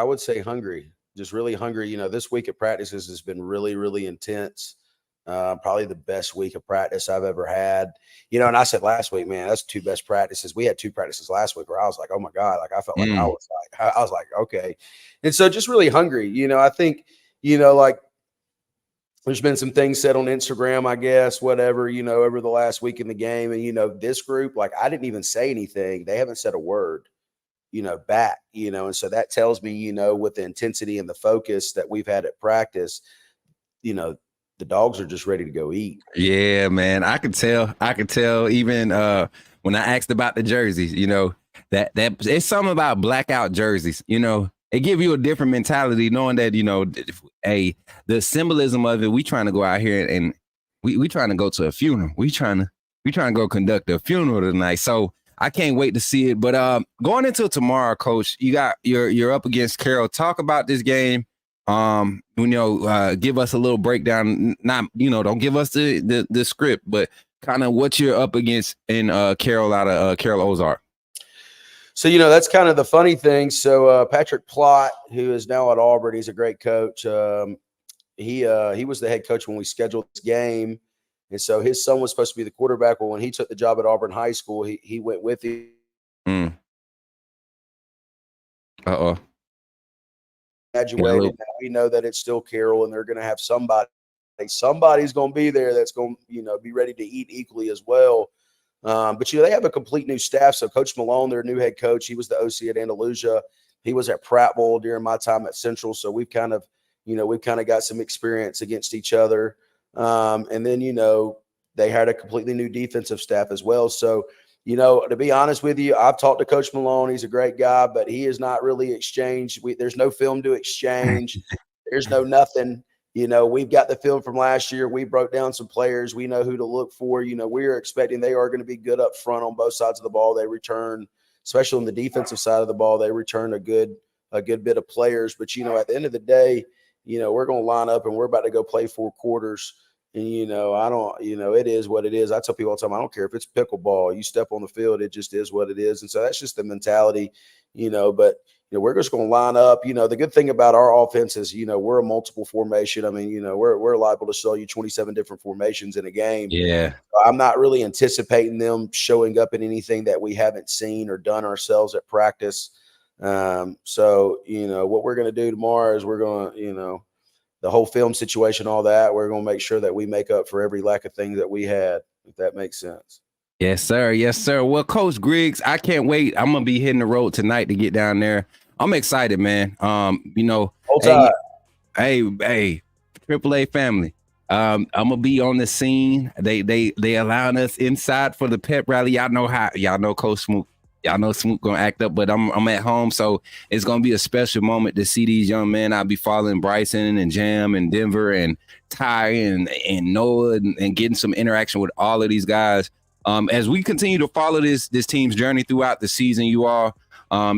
would say hungry, just really hungry. This week of practices has been really, really intense. Probably the best week of practice I've ever had. And I said last week, man, that's 2 best practices. We had 2 practices last week where I was like, oh my God, like I felt like I was like, okay. And so just really hungry. I think, like there's been some things said on Instagram, I guess, whatever, over the last week in the game. And, this group, like I didn't even say anything. They haven't said a word, back, and so that tells me, with the intensity and the focus that we've had at practice, the dogs are just ready to go eat. Yeah, man. I could tell even when I asked about the jerseys, that it's something about blackout jerseys, It give you a different mentality knowing that, the symbolism of it. We trying to go out here and we trying to go to a funeral. We trying to go conduct a funeral tonight. So I can't wait to see it. But going into tomorrow, Coach, you're up against Carroll. Talk about this game. Give us a little breakdown. Not, don't give us the script, but kind of what you're up against in Carroll out of Carroll Ozark. So, that's kind of the funny thing. So Patrick Plott, who is now at Auburn, he's a great coach. He was the head coach when we scheduled this game. And so his son was supposed to be the quarterback. Well, when he took the job at Auburn High School, he went with him. Uh-oh. Graduated. Now we know that it's still Carroll, and they're going to have somebody. Somebody's going to be there that's going to, be ready to eat equally as well. But they have a complete new staff. So Coach Malone, their new head coach, he was the OC at Andalusia. He was at Prattville during my time at Central. So we've kind of got some experience against each other. And then, they had a completely new defensive staff as well. So, to be honest with you, I've talked to Coach Malone. He's a great guy, but he is not really exchanged. There's no film to exchange. There's no nothing. We've got the film from last year. We broke down some players. We know who to look for. We're expecting they are going to be good up front on both sides of the ball. They return, especially on the defensive side of the ball, they return a good bit of players. But, at the end of the day, we're going to line up and we're about to go play 4 quarters. And, I don't, it is what it is. I tell people all the time, I don't care if it's pickleball. You step on the field, it just is what it is. And so that's just the mentality, but, we're just going to line up. The good thing about our offense is, we're a multiple formation. I mean, we're liable to show you 27 different formations in a game. Yeah. I'm not really anticipating them showing up in anything that we haven't seen or done ourselves at practice. So, what we're going to do tomorrow is we're going to, the whole film situation, all that, we're going to make sure that we make up for every lack of things that we had, if that makes sense. Yes, sir. Yes, sir. Well, Coach Griggs, I can't wait. I'm going to be hitting the road tonight to get down there. I'm excited, man. Hey, Triple A family. I'm going to be on the scene. They allowing us inside for the pep rally. Y'all know Coach Smook. Y'all know Smook gonna act up, but I'm at home, so it's gonna be a special moment to see these young men. I'll be following Bryson and Jam and Denver and Ty and Noah and getting some interaction with all of these guys. As we continue to follow this team's journey throughout the season, you all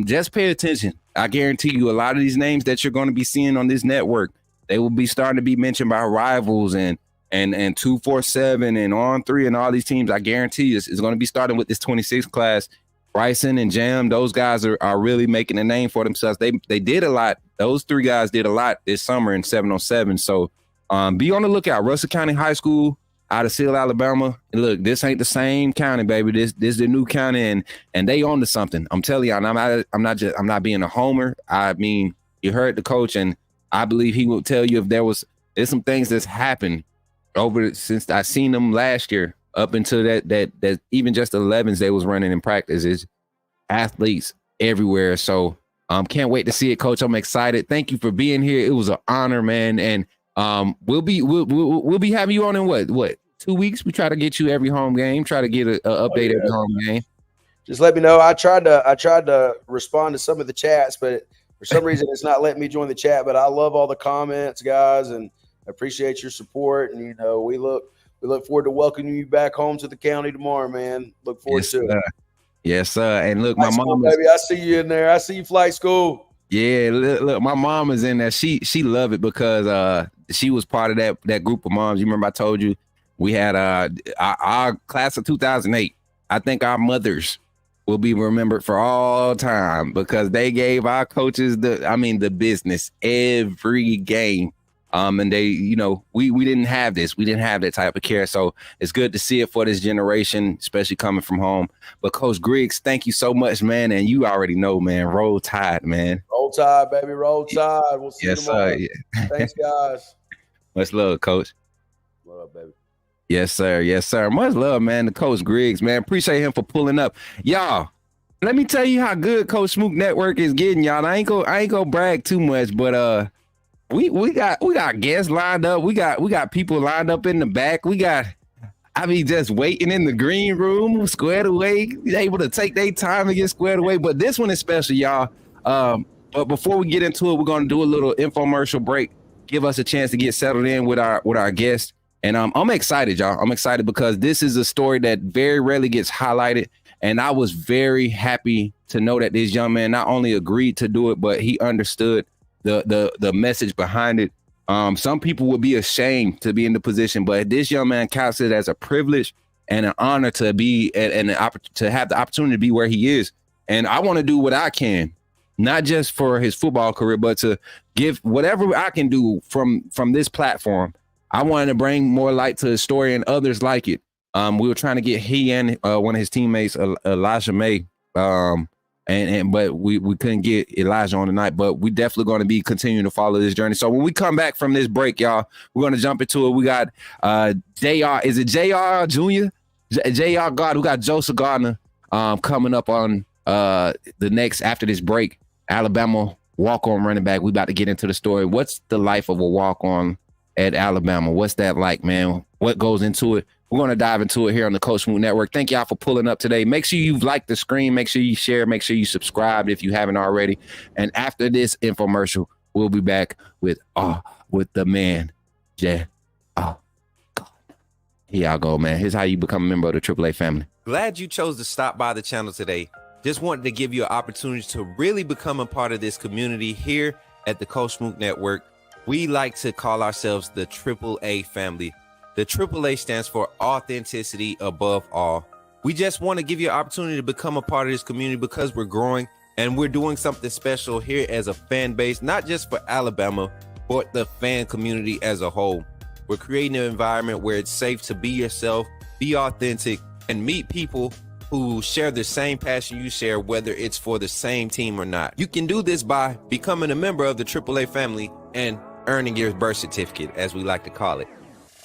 just pay attention. I guarantee you, a lot of these names that you're going to be seeing on this network, they will be starting to be mentioned by Rivals and 247 and On 3 and all these teams. I guarantee you, it's going to be starting with this 26th class. Bryson and Jam, those guys are really making a name for themselves. They did a lot. Those 3 guys did a lot this summer in 7-on-7. So Be on the lookout. Russell County High School out of Seal, Alabama. And look, this ain't the same county, baby. This is the new county, and they on to something. I'm telling you, I'm not being a homer. I mean, you heard the coach, and I believe he will tell you if there's some things that's happened since I seen them last year up until that even just the 11s they was running in practice. Is athletes everywhere. So can't wait to see it, Coach. I'm excited. Thank you for being here. It was an honor, man. And we'll be having you on in what 2 weeks. We try to get you every home game. Try to get an update every home game. Just let me know. I tried to respond to some of the chats, but for some reason it's not letting me join the chat. But I love all the comments, guys, and appreciate your support. And we look forward to welcoming you back home to the county tomorrow, man. Look forward to it. Yes, sir. And look, my mom, baby, I see you in there. I see you, flight school. Yeah, look, my mom is in there. She loved it because she was part of that group of moms. You remember I told you we had our class of 2008. I think our mothers will be remembered for all time because they gave our coaches the business every game. And they, we didn't have this. We didn't have that type of care. So it's good to see it for this generation, especially coming from home. But Coach Griggs, thank you so much, man. And you already know, man, roll tide, man. Roll tide, baby. Roll tide. We'll see you tomorrow. Sir. Yeah. Thanks, guys. Much love, Coach. Love, baby. Yes, sir. Yes, sir. Much love, man, to Coach Griggs, man. Appreciate him for pulling up. Y'all, let me tell you how good Coach Smook Network is getting, y'all. I ain't gonna brag too much, but we got guests lined up. We got people lined up in the back. Just waiting in the green room, squared away, able to take their time to get squared away. But this one is special, y'all. But before we get into it, we're gonna do a little infomercial break. Give us a chance to get settled in with our guests. And I'm excited, y'all. I'm excited because this is a story that very rarely gets highlighted. And I was very happy to know that this young man not only agreed to do it, but he understood the message behind it. Some people would be ashamed to be in the position, but this young man counts it as a privilege and an honor to be and to have the opportunity to be where he is. And I want to do what I can, not just for his football career, but to give whatever I can do from this platform. I wanted to bring more light to his story and others like it. We were trying to get he and one of his teammates, Elijah May, but we couldn't get Elijah on tonight, but we definitely going to be continuing to follow this journey. So when we come back from this break, y'all, we're going to jump into it. We got JR. Is it JR Jr.? JR God. We got Joseph Gardner coming up on the next after this break. Alabama walk-on running back. We about to get into the story. What's the life of a walk-on at Alabama? What's that like, man? What goes into it? We're going to dive into it here on the Coach Smook Network. Thank y'all for pulling up today. Make sure you've liked the screen. Make sure you share. Make sure you subscribe if you haven't already. And after this infomercial, we'll be back with the man, Jay. Oh, God. Here y'all go, man. Here's how you become a member of the AAA family. Glad you chose to stop by the channel today. Just wanted to give you an opportunity to really become a part of this community here at the Coach Smook Network. We like to call ourselves the AAA family. The AAA stands for authenticity above all. We just want to give you an opportunity to become a part of this community because we're growing and we're doing something special here as a fan base, not just for Alabama, but the fan community as a whole. We're creating an environment where it's safe to be yourself, be authentic, and meet people who share the same passion you share, whether it's for the same team or not. You can do this by becoming a member of the AAA family and earning your birth certificate, as we like to call it.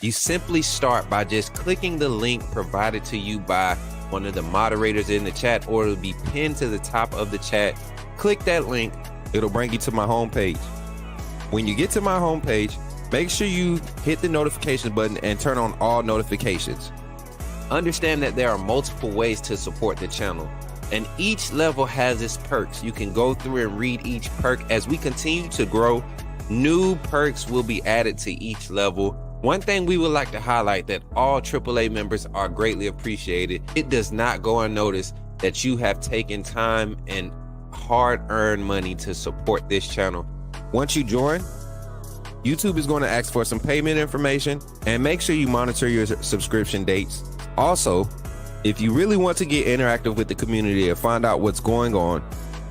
You simply start by just clicking the link provided to you by one of the moderators in the chat, or it'll be pinned to the top of the chat. Click that link. It'll bring you to my homepage. When you get to my homepage, make sure you hit the notification button and turn on all notifications. Understand that there are multiple ways to support the channel, and each level has its perks. You can go through and read each perk. As we continue to grow, new perks will be added to each level. One thing we would like to highlight that all AAA members are greatly appreciated. It does not go unnoticed that you have taken time and hard-earned money to support this channel. Once you join, YouTube is going to ask for some payment information, and make sure you monitor your subscription dates. Also, if you really want to get interactive with the community and find out what's going on,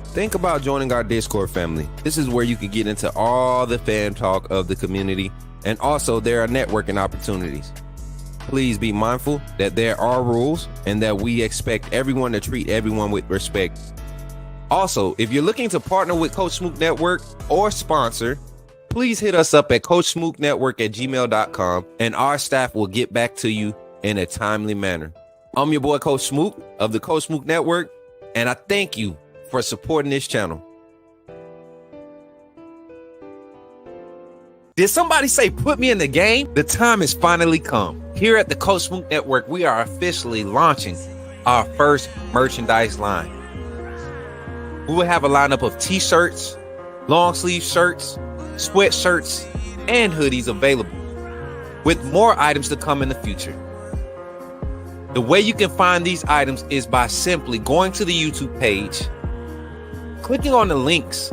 think about joining our Discord family. This is where you can get into all the fan talk of the community. and also there are networking opportunities. Please be mindful that there are rules and that we expect everyone to treat everyone with respect. Also, if you're looking to partner with Coach Smook Network or sponsor, please hit us up at coachsmooknetwork@gmail.com and our staff will get back to you in a timely manner. I'm your boy, Coach Smook of the Coach Smook Network, and I thank you for supporting this channel. Did somebody say put me in the game? The time has finally come. Here at the Coach Smook Network, we are officially launching our first merchandise line. We will have a lineup of t-shirts, long sleeve shirts, sweatshirts, and hoodies available, with more items to come in the future. The way you can find these items is by simply going to the YouTube page, clicking on the links,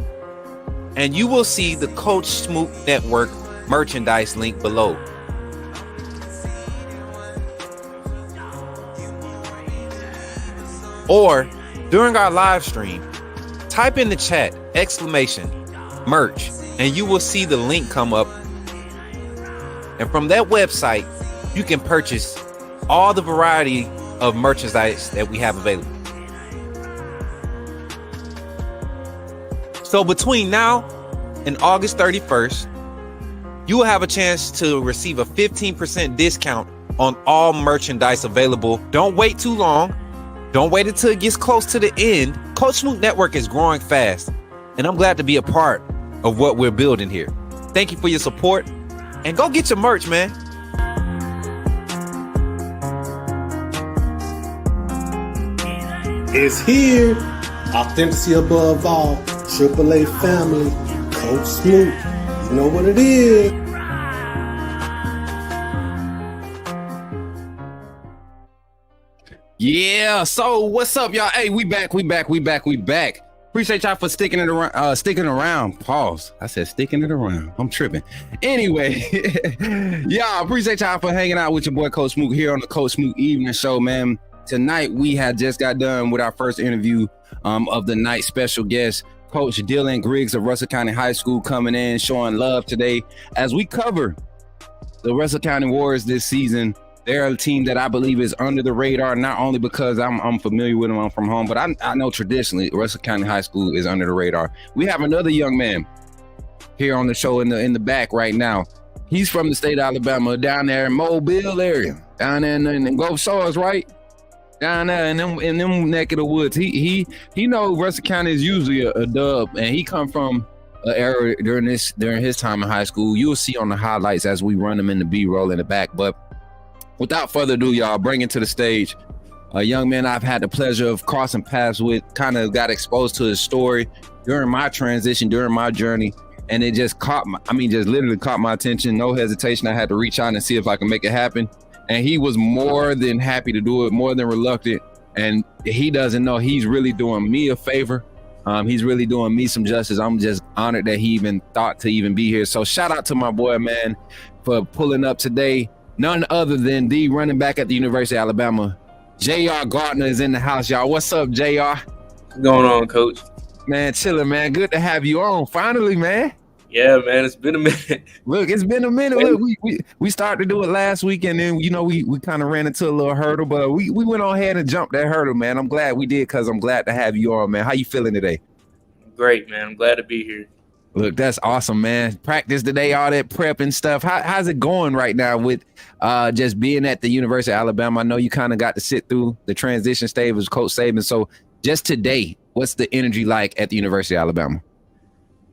and you will see the Coach Smook Network merchandise link below. Or during our live stream, type in the chat !merch, and you will see the link come up. And from that website, you can purchase all the variety of merchandise that we have available. So between now and August 31st, you will have a chance to receive a 15% discount on all merchandise available. Don't wait too long. Don't wait until it gets close to the end. Coach Smook Network is growing fast, and I'm glad to be a part of what we're building here. Thank you for your support, and go get your merch, man. It's here. Authenticity above all. AAA family. Coach Smook. You know what it is. Yeah. So what's up, y'all? Hey, we back. Appreciate y'all for sticking around. Pause. I said sticking it around. I'm tripping. Anyway, y'all, appreciate y'all for hanging out with your boy Coach Smook here on the Coach Smook Evening Show, man. Tonight we had just got done with our first interview of the night. Special guest Coach Dylan Griggs of Russell County High School coming in, showing love today as we cover the Russell County Warriors this season. They're a team that I believe is under the radar, not only because I'm familiar with them, I'm from home, but I know traditionally Russell County High School is under the radar. We have another young man here on the show in the back right now. He's from the state of Alabama, down there in Mobile area, down there in the Gulf Shores, right? Down there in them neck of the woods. He know Russell County is usually a dub, and he come from an era during his time in high school. You'll see on the highlights as we run them in the B-roll in the back. But without further ado, y'all, bringing to the stage a young man I've had the pleasure of crossing paths with, kind of got exposed to his story during my transition, during my journey, and it just literally caught my attention. No hesitation. I had to reach out and see if I can make it happen. And he was more than happy to do it, more than reluctant. And he doesn't know he's really doing me a favor. He's really doing me some justice. I'm just honored that he even thought to even be here. So shout out to my boy, man, for pulling up today. None other than the running back at the University of Alabama. J.R. Gardner is in the house, y'all. What's up, J.R.? What's going on, Coach? Man, chilling, man. Good to have you on. Finally, man. Yeah, man, it's been a minute. Look, it's been a minute. Look, we started to do it last week, and then we kind of ran into a little hurdle, but we went on ahead and jumped that hurdle, man. I'm glad we did, because I'm glad to have you on, man. How you feeling today? Great, man. I'm glad to be here. Look, that's awesome, man. Practice today, all that prep and stuff. How's it going right now with just being at the University of Alabama? I know you kind of got to sit through the transition stage with Coach Saban. So just today, what's the energy like at the University of Alabama?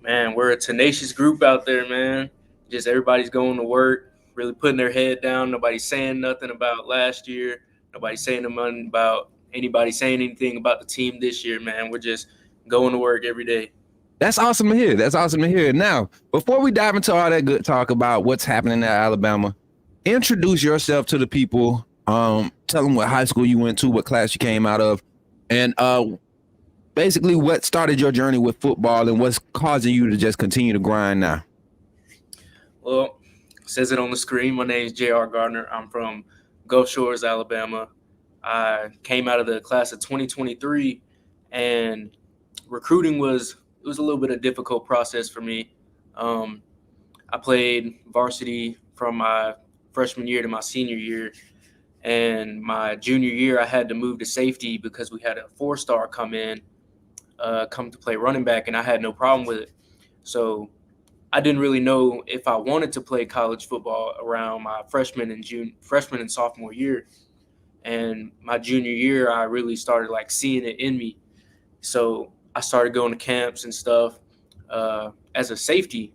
Man, we're a tenacious group out there, man. Just everybody's going to work, really putting their head down. Nobody's saying nothing about last year. Nobody's saying nothing about anybody saying anything about the team this year, man. We're just going to work every day. That's awesome to hear. That's awesome to hear. Now, before we dive into all that good talk about what's happening at Alabama, introduce yourself to the people. Tell them what high school you went to, what class you came out of, and basically what started your journey with football and what's causing you to just continue to grind now. Well, it says it on the screen. My name is J.R. Gardner. I'm from Gulf Shores, Alabama. I came out of the class of 2023, and recruiting was a little bit of a difficult process for me. I I played varsity from my freshman year to my senior year. And my junior year, I had to move to safety because we had a 4-star come to play running back, and I had no problem with it. So I didn't really know if I wanted to play college football around my freshman and sophomore year. And my junior year, I really started like seeing it in me. So I started going to camps and stuff as a safety,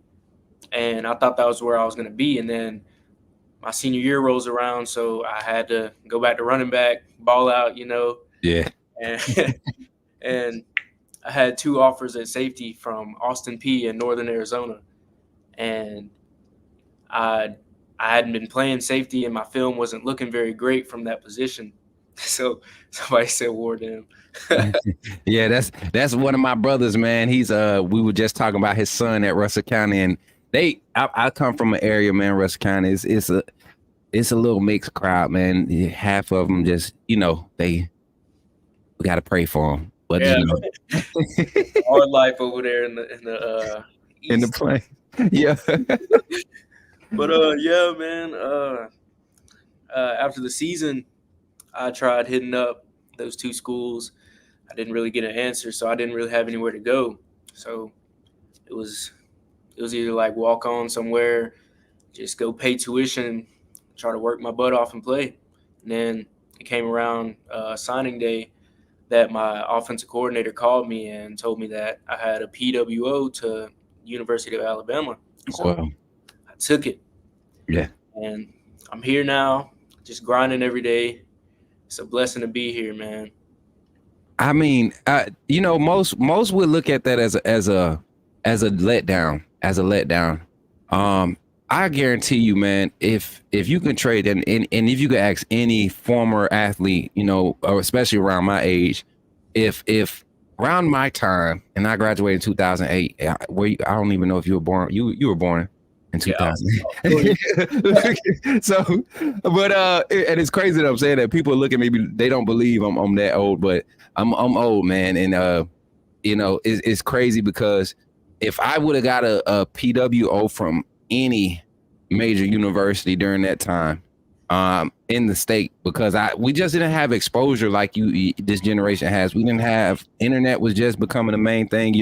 and I thought that was where I was going to be. And then my senior year rolls around, so I had to go back to running back, ball out, Yeah. And, and I had 2 offers at safety from Austin Peay in Northern Arizona. And I hadn't been playing safety, and my film wasn't looking very great from that position. So somebody said, "Ward him." Yeah, that's one of my brothers, man. He's we were just talking about his son at Russell County, and I come from an area, man. Russell County it's a little mixed crowd, man. Half of them just, we got to pray for them. But Yeah. Hard life over there in the east. In the plane. Yeah. But yeah, man. After the season, I tried hitting up those 2 schools. I didn't really get an answer, so I didn't really have anywhere to go. So it was either like walk on somewhere, just go pay tuition, try to work my butt off and play. And then it came around signing day that my offensive coordinator called me and told me that I had a PWO to University of Alabama. So Wow. I took it. Yeah. And I'm here now, just grinding every day. It's a blessing to be here, man. I mean, most would look at that as a letdown. I guarantee you, man, if you can trade and if you could ask any former athlete, or especially around my age, if around my time, and I graduated in 2008, I don't even know if you were born. You were born in 2000. Yeah. So, but and it's crazy that I'm saying that. People look at me, they don't believe I'm that old, but I'm old, man, and it's crazy because if I would have got a PWO from any major university during that time in the state, because we just didn't have exposure like this generation has. We didn't have internet, was just becoming the main thing.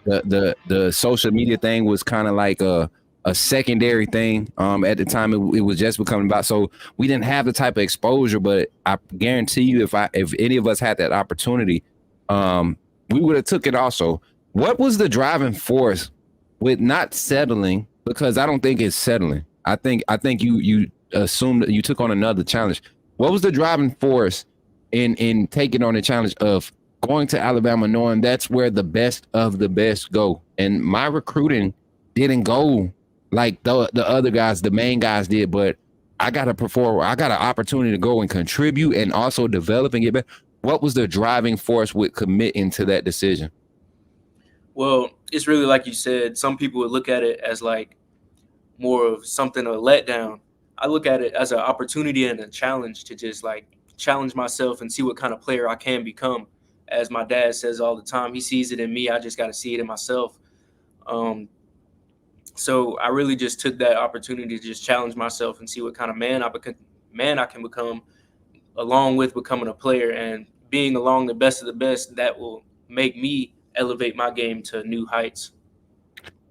The social media thing was kind of like a secondary thing at the time. It was just becoming about, so we didn't have the type of exposure. But I guarantee you, if any of us had that opportunity, we would have took it also. What was the driving force with not settling? Because I don't think it's settling. I think you assumed that you took on another challenge. What was the driving force in taking on the challenge of going to Alabama, knowing that's where the best of the best go? And my recruiting didn't go like the other guys, the main guys did, but I got to perform. I got an opportunity to go and contribute and also develop and get better. What was the driving force with committing to that decision? Well, it's really like you said, some people would look at it as like more of something, a letdown. I look at it as an opportunity and a challenge to just like challenge myself and see what kind of player I can become. As my dad says all the time, he sees it in me. I just got to see it in myself. So I really just took that opportunity to just challenge myself and see what kind of man I can become, along with becoming a player and being along the best of the best. That will make me elevate my game to new heights.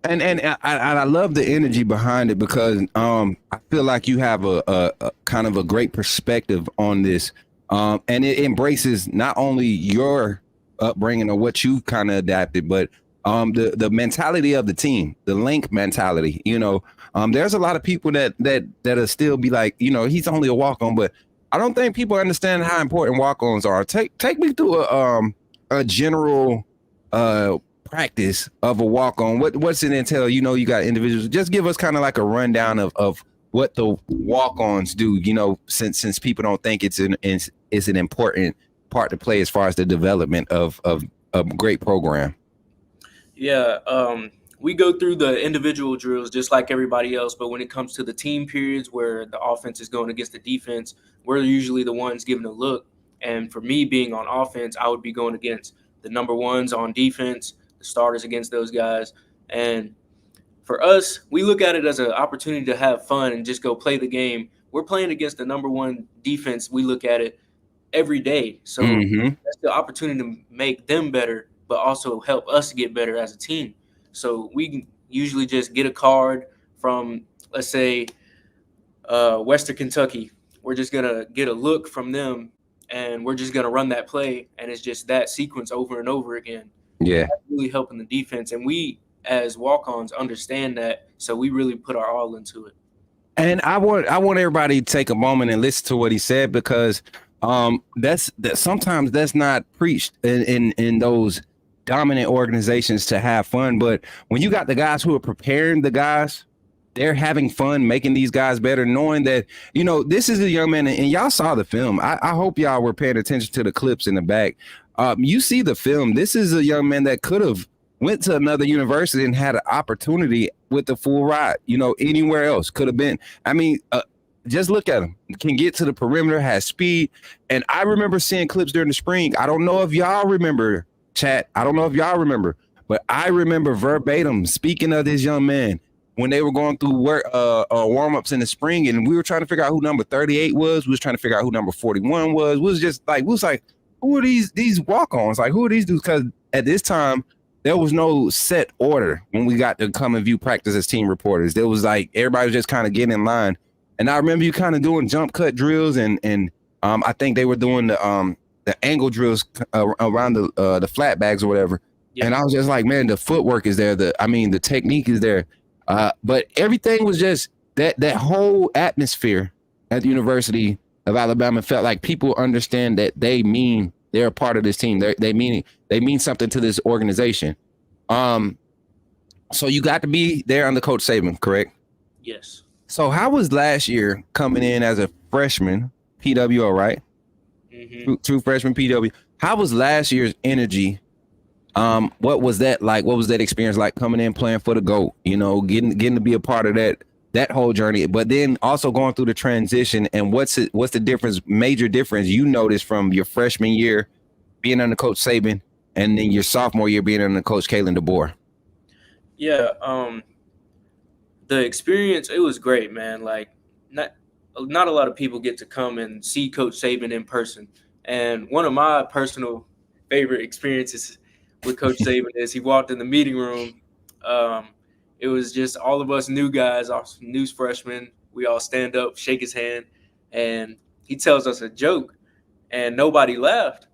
And I love the energy behind it, because I feel like you have a kind of a great perspective on this, and it embraces not only your upbringing or what you kind of adapted, but the mentality of the team, the link mentality. There's a lot of people that'll still be like, he's only a walk-on, but I don't think people understand how important walk-ons are. Take me through a general practice of a walk-on. What's it entail? You got individuals. Just give us kind of like a rundown of what the walk-ons do, since people don't think it's an important part to play as far as the development of a great program. Yeah, we go through the individual drills just like everybody else, but when it comes to the team periods where the offense is going against the defense, we're usually the ones giving a look. And for me, being on offense, I would be going against the number ones on defense, the starters against those guys. And for us, we look at it as an opportunity to have fun and just go play the game. We're playing against the number one defense. We look at it every day. So that's the opportunity to make them better, but also help us get better as a team. So we usually just get a card from, let's say, Western Kentucky. We're just going to get a look from them, and we're just going to run that play, and it's just that sequence over and over again. Yeah. That's really helping the defense, and we as walk-ons understand that, so we really put our all into it. And I want everybody to take a moment and listen to what he said, because that's sometimes that's not preached in those dominant organizations to have fun. But when you got the guys who are preparing the guys, they're having fun making these guys better, knowing that, you know, this is a young man, and y'all saw the film. I hope y'all were paying attention to the clips in the back. You see the film. This is a young man that could have went to another university and had an opportunity with the full ride, you know, anywhere else could have been. I mean, just look at him. Can get to the perimeter, has speed. And I remember seeing clips during the spring. I don't know if y'all remember, chat. I don't know if y'all remember, but I remember verbatim speaking of this young man when they were going through warm-ups in the spring, and we were trying to figure out who number 38 was. We was trying to figure out who number 41 was. We was like, who are these walk-ons? Like, who are these dudes? Because at this time, there was no set order when we got to come and view practice as team reporters. There was like, everybody was just kind of getting in line. And I remember you kind of doing jump cut drills, and I think they were doing the angle drills around the flat bags or whatever. Yeah. And I was just like, man, the footwork is there. The technique is there. But everything was just that whole atmosphere at the University of Alabama felt like people understand that they're a part of this team. They mean something to this organization. So you got to be there under Coach Saban, correct? Yes. So how was last year coming in as a freshman, PWO, right? Mm-hmm. True freshman PW. How was last year's energy? What was that like? What was that experience like coming in playing for the GOAT? You know, getting to be a part of that whole journey, but then also going through the transition. And what's the difference? Major difference you noticed from your freshman year being under Coach Saban, and then your sophomore year being under Coach Kalen DeBoer? Yeah, the experience, it was great, man. Like, not a lot of people get to come and see Coach Saban in person. And one of my personal favorite experiences with Coach Saban is he walked in the meeting room. It was just all of us new guys, our new freshmen. We all stand up, shake his hand, and he tells us a joke, and nobody laughed.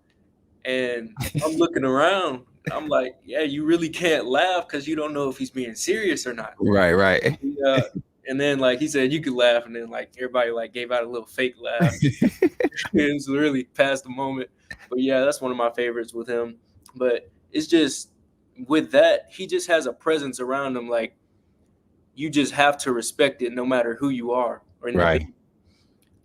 And I'm looking around. I'm like, yeah, you really can't laugh because you don't know if he's being serious or not. Right. And then, like, he said you could laugh, and then, like, everybody, like, gave out a little fake laugh. It was really past the moment. But, yeah, that's one of my favorites with him. But it's just, with that, he just has a presence around him. Like, you just have to respect it no matter who you are. Right.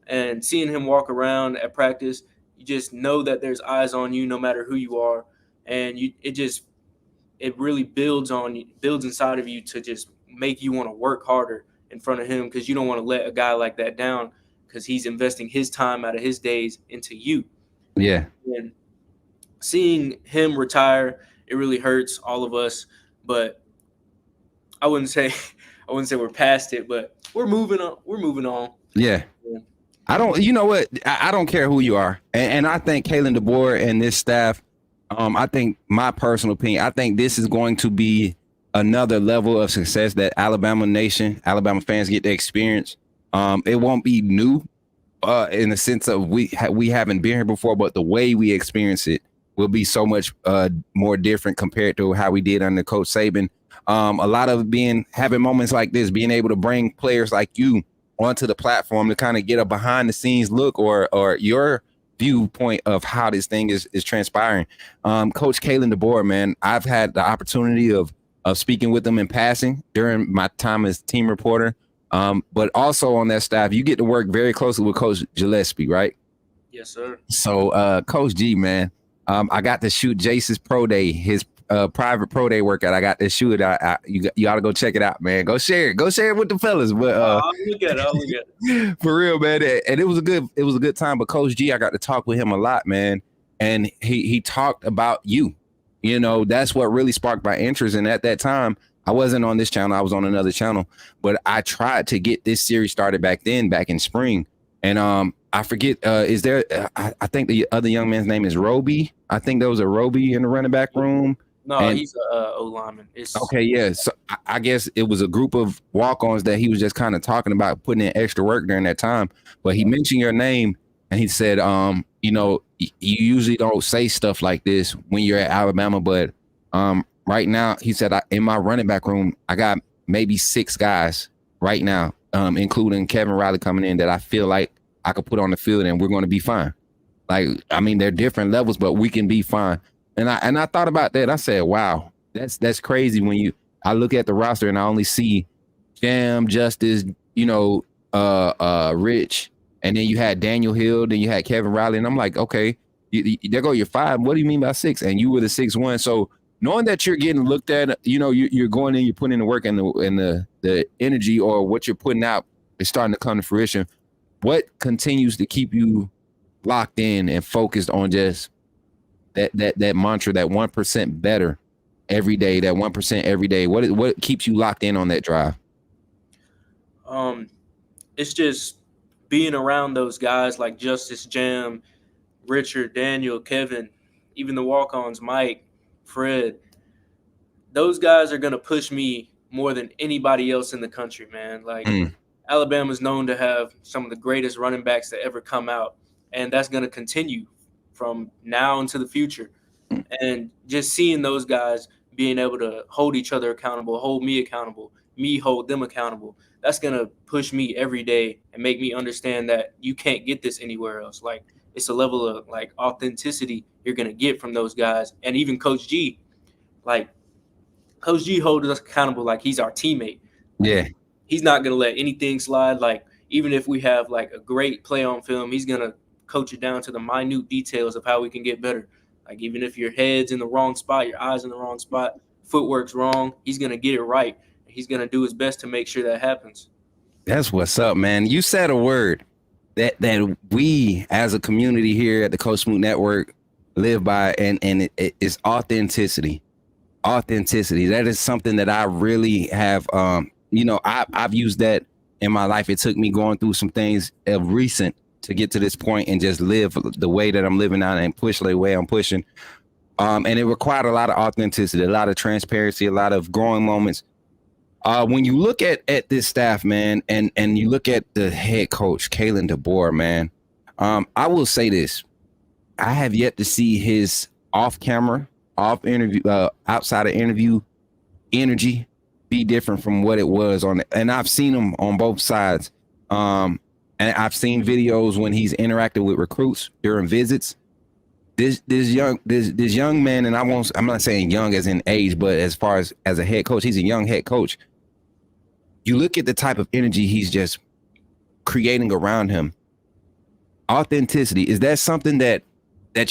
And seeing him walk around at practice, you just know that there's eyes on you no matter who you are. And it really builds inside of you to just make you want to work harder in front of him, because you don't want to let a guy like that down, because he's investing his time out of his days into you. Yeah. And seeing him retire, it really hurts all of us. But I wouldn't say we're past it, but we're moving on. Yeah. I don't care who you are. And I think Kalen DeBoer and this staff, I think, my personal opinion, I think this is going to be another level of success that Alabama fans get to experience. It won't be new in the sense of we haven't been here before, but the way we experience it will be so much more different compared to how we did under Coach Saban. A lot of having moments like this, being able to bring players like you onto the platform to kind of get a behind the scenes look or your viewpoint of how this thing is transpiring. Coach Kalen DeBoer, man, I've had the opportunity of speaking with him in passing during my time as team reporter. But also on that staff, you get to work very closely with Coach Gillespie, right? Yes, sir. So Coach G, man, I got to shoot Jace's pro day, his private pro day workout. I got to shoot it. You got to go check it out, man. Go share it with the fellas. But I'll look at it. For real, man. And it was a good time. But Coach G, I got to talk with him a lot, man. And he talked about you. You know, that's what really sparked my interest. And at that time, I wasn't on this channel. I was on another channel, but I tried to get this series started back in spring. And I forget, is there, I think the other young man's name is Roby. I think there was a Roby in the running back room. No, and, he's a O-lineman. Okay, yeah. So I guess it was a group of walk-ons that he was just kind of talking about putting in extra work during that time. But he mentioned your name, and he said, you know, you usually don't say stuff like this when you're at Alabama, but right now, he said, in my running back room, I got maybe 6 guys right now, including Kevin Riley coming in, that I feel like I could put on the field and we're going to be fine. Like, I mean, they're different levels, but we can be fine. And I thought about that. I said, wow, that's crazy when I look at the roster and I only see Jam, Justice, you know, Rich, and then you had Daniel Hill, then you had Kevin Riley, and I'm like, okay, there go your 5. What do you mean by 6? And you were the 6th one. So knowing that you're getting looked at, you know, you're going in, you're putting in the work, and the energy or what you're putting out is starting to come to fruition. What continues to keep you locked in and focused on just that mantra, that 1% better every day, that 1% every day? What keeps you locked in on that drive? It's just being around those guys like Justice, Jam, Richard, Daniel, Kevin, even the walk-ons, Mike, Fred. Those guys are going to push me more than anybody else in the country, man. Like, Alabama's known to have some of the greatest running backs to ever come out, and that's going to continue from now into the future. And just seeing those guys being able to hold each other accountable, hold me accountable, me hold them accountable, that's going to push me every day and make me understand that you can't get this anywhere else. Like, it's a level of like authenticity you're going to get from those guys. And even Coach G, like, Coach G holds us accountable like he's our teammate. Yeah. He's not going to let anything slide. Like, even if we have like a great play on film, he's going to coach it down to the minute details of how we can get better. Like, even if your head's in the wrong spot, your eyes in the wrong spot, footwork's wrong, he's going to get it right. He's going to do his best to make sure that happens. That's what's up, man. You said a word that we as a community here at the Coach Smook Network live by, and it's authenticity. Authenticity. That is something that I really have, you know, I've used that in my life. It took me going through some things of recent to get to this point and just live the way that I'm living now and push the way I'm pushing. And it required a lot of authenticity, a lot of transparency, a lot of growing moments. When you look at this staff, man, and you look at the head coach, Kalen DeBoer, man, I will say this. I have yet to see his off-camera, off-interview, outside of interview energy be different from what it was on. And I've seen him on both sides. And I've seen videos when he's interacted with recruits during visits. This young man, and I'm not saying young as in age, but as far as a head coach, he's a young head coach. You look at the type of energy he's just creating around him. Authenticity, is that something that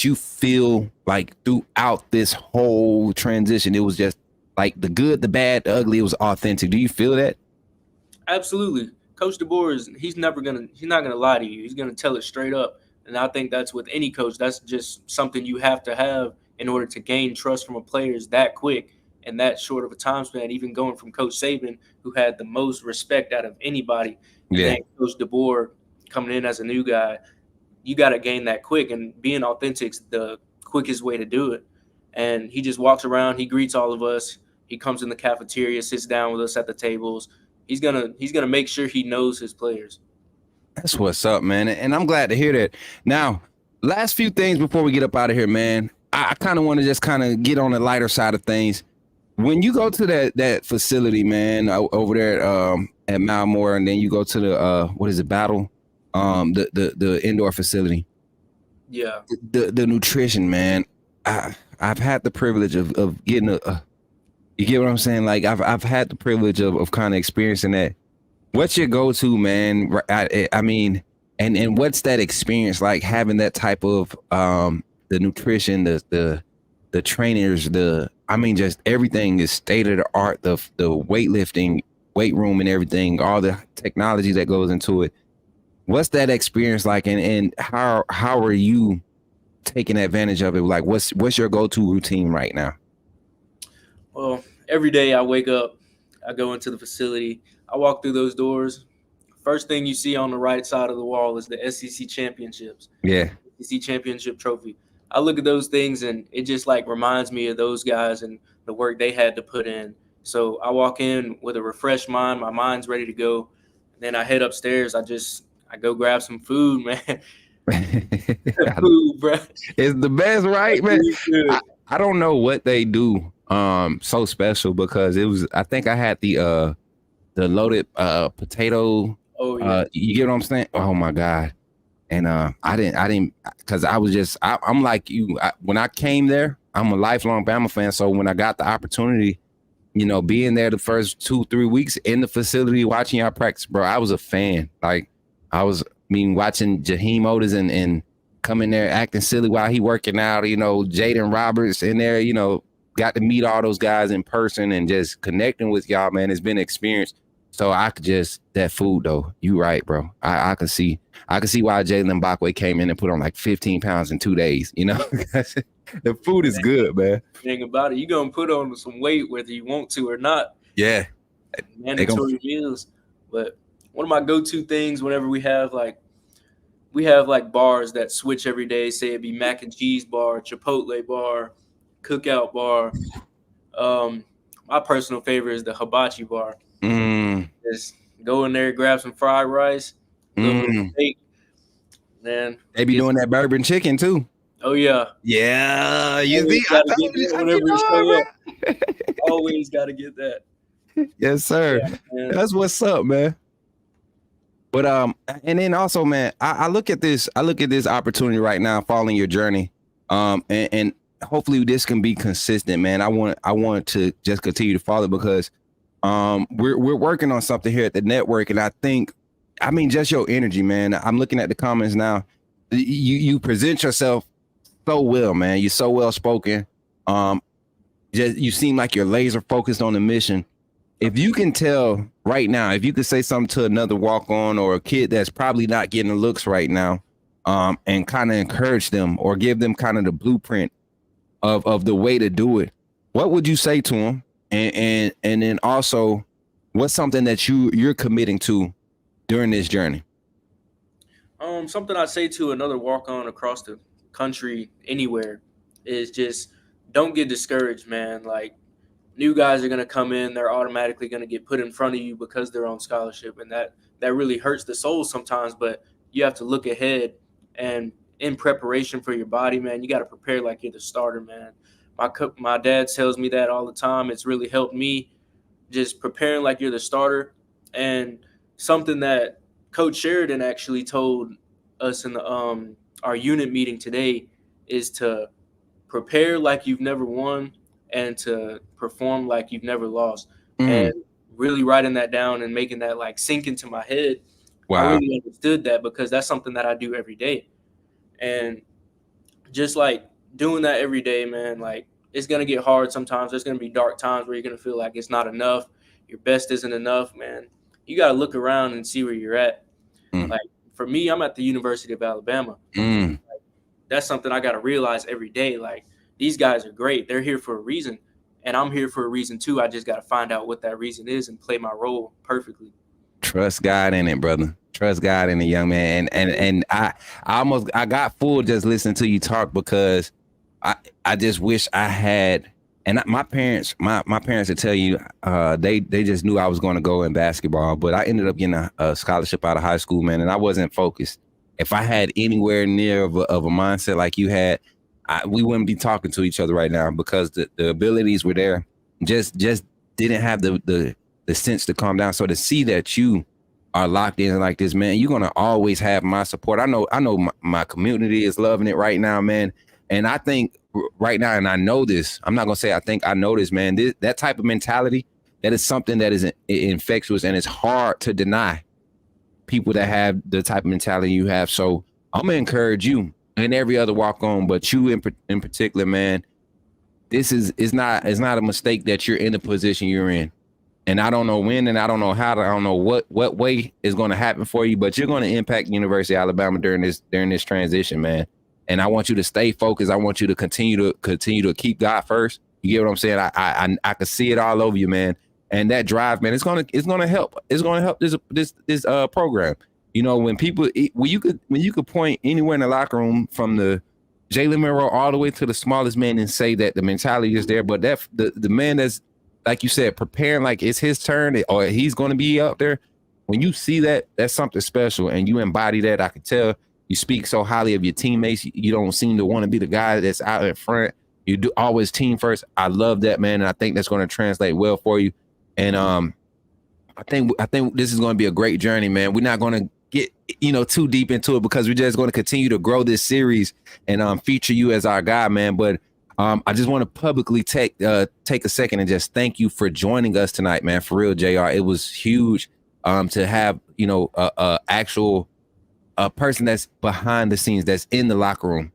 you feel like throughout this whole transition? It was just like the good, the bad, the ugly, it was authentic. Do you feel that? Absolutely. Coach DeBoer he's not gonna lie to you. He's gonna tell it straight up. And I think that's with any coach. That's just something you have to have in order to gain trust from a player that quick and that short of a time span. Even going from Coach Saban, who had the most respect out of anybody, and Coach DeBoer coming in as a new guy, you got to gain that quick. And being authentic's the quickest way to do it. And he just walks around. He greets all of us. He comes in the cafeteria, sits down with us at the tables. He's gonna make sure he knows his players. That's what's up, man. And I'm glad to hear that. Now, last few things before we get up out of here, man. I kind of want to just kind of get on the lighter side of things. When you go to that facility, man, over there at Malmore, and then you go to the Battle, the indoor facility. Yeah. The nutrition, man. I've had the privilege of getting you get what I'm saying? Like I've had the privilege of kind of experiencing that. What's your go-to, man? I mean, and what's that experience like, having that type of the nutrition, the trainers, just everything is state of the art, the weightlifting, weight room and everything, all the technology that goes into it. What's that experience like, and how are you taking advantage of it? Like what's your go-to routine right now? Well, every day I wake up, I go into the facility. I walk through those doors. First thing you see on the right side of the wall is the SEC championships. Yeah. SEC championship trophy. I look at those things and it just like reminds me of those guys and the work they had to put in. So I walk in with a refreshed mind. My mind's ready to go. And then I head upstairs. I go grab some food, man. Food, bro. It's the best, right, man? Really I don't know what they do so special, because I think I had the loaded potato. Oh yeah. You get what I'm saying? Oh my God. And I didn't, because I'm like you. When I came there, I'm a lifelong Bama fan. So when I got the opportunity, being there the first 2-3 weeks in the facility, watching y'all practice, bro, I was a fan. Like watching Jaheim Otis and coming there acting silly while he working out, Jaden Roberts in there, got to meet all those guys in person and just connecting with y'all, man. It's been an experience. So that food though, you right, bro. I can see why Jalen Mbakwe came in and put on like 15 pounds in 2 days, The food is good, man. Thing about it, you're gonna put on some weight whether you want to or not. Yeah. Mandatory meals. But one of my go-to things whenever we have bars that switch every day, say it be mac and cheese bar, Chipotle bar, cookout bar. My personal favorite is the hibachi bar. Just go in there, grab some fried rice, a little bit of steak. Man, they be doing that bourbon chicken too. Oh yeah. Yeah. Always gotta get that. Yes, sir. Yeah, that's what's up, man. But and then also, man, I look at this opportunity right now, following your journey. And hopefully this can be consistent, man. I want to just continue to follow, because we're working on something here at the network, and just your energy, man. I'm looking at the comments now. You present yourself so well, man. You're so well spoken. You seem like you're laser focused on the mission. If you can tell right now, if you could say something to another walk-on or a kid that's probably not getting the looks right now, and kind of encourage them or give them kind of the blueprint of the way to do it, what would you say to them? And then also, what's something that you're committing to during this journey? Something I say to another walk-on across the country, anywhere, is just don't get discouraged, man. Like, new guys are going to come in, they're automatically going to get put in front of you because they're on scholarship, and that really hurts the soul sometimes. But you have to look ahead, and in preparation for your body, man, you got to prepare like you're the starter, man. My dad tells me that all the time. It's really helped me, just preparing like you're the starter. And something that Coach Sheridan actually told us in the our unit meeting today is to prepare like you've never won and to perform like you've never lost. And really writing that down and making that like sink into my head. Wow. I really understood that, because that's something that I do every day. And just like doing that every day, man, like, it's going to get hard sometimes. There's going to be dark times where you're going to feel like it's not enough. Your best isn't enough, man. You got to look around and see where you're at. Like, for me, I'm at the University of Alabama. Like, that's something I got to realize every day. Like, these guys are great. They're here for a reason, and I'm here for a reason too. I just got to find out what that reason is and play my role perfectly. Trust God in it, brother. Trust God in it, young man. And I got full just listening to you talk, because I just wish I had. And my parents would tell you, they just knew I was going to go in basketball, but I ended up getting a scholarship out of high school, man, and I wasn't focused. If I had anywhere near of a mindset like you had, we wouldn't be talking to each other right now, because the abilities were there. Just didn't have the sense to calm down. So to see that you are locked in like this, man, you're gonna always have my support. I know my community is loving it right now, man. And I think right now, and I know this, I'm not gonna say I think, I know this, man. That type of mentality, that is something that is infectious, and it's hard to deny people that have the type of mentality you have. So I'm gonna encourage you and every other walk on, but you in particular, man. This is not a mistake that you're in the position you're in. And I don't know when, and I don't know how, I don't know what way is going to happen for you, but you're going to impact the University of Alabama during this transition, man. And I want you to stay focused. I want you to continue to keep God first. You get what I'm saying? I can see it all over you, man. and that drive, man, it's gonna help. It's gonna help this program. You know, when you could point anywhere in the locker room from the Jalen Monroe all the way to the smallest man and say that the mentality is there, but that the man that's, like you said, preparing like it's his turn or he's going to be out there. When you see that, that's something special, and you embody that. I can tell you speak so highly of your teammates. You don't seem to want to be the guy that's out in front. You do always team first. I love that, man, and I think that's going to translate well for you. And I think this is going to be a great journey, man. We're not going to get too deep into it because we're just going to continue to grow this series and feature you as our guy, man. But I just want to publicly take a second and just thank you for joining us tonight, man. For real, JR, it was huge to have a actual person that's behind the scenes, that's in the locker room,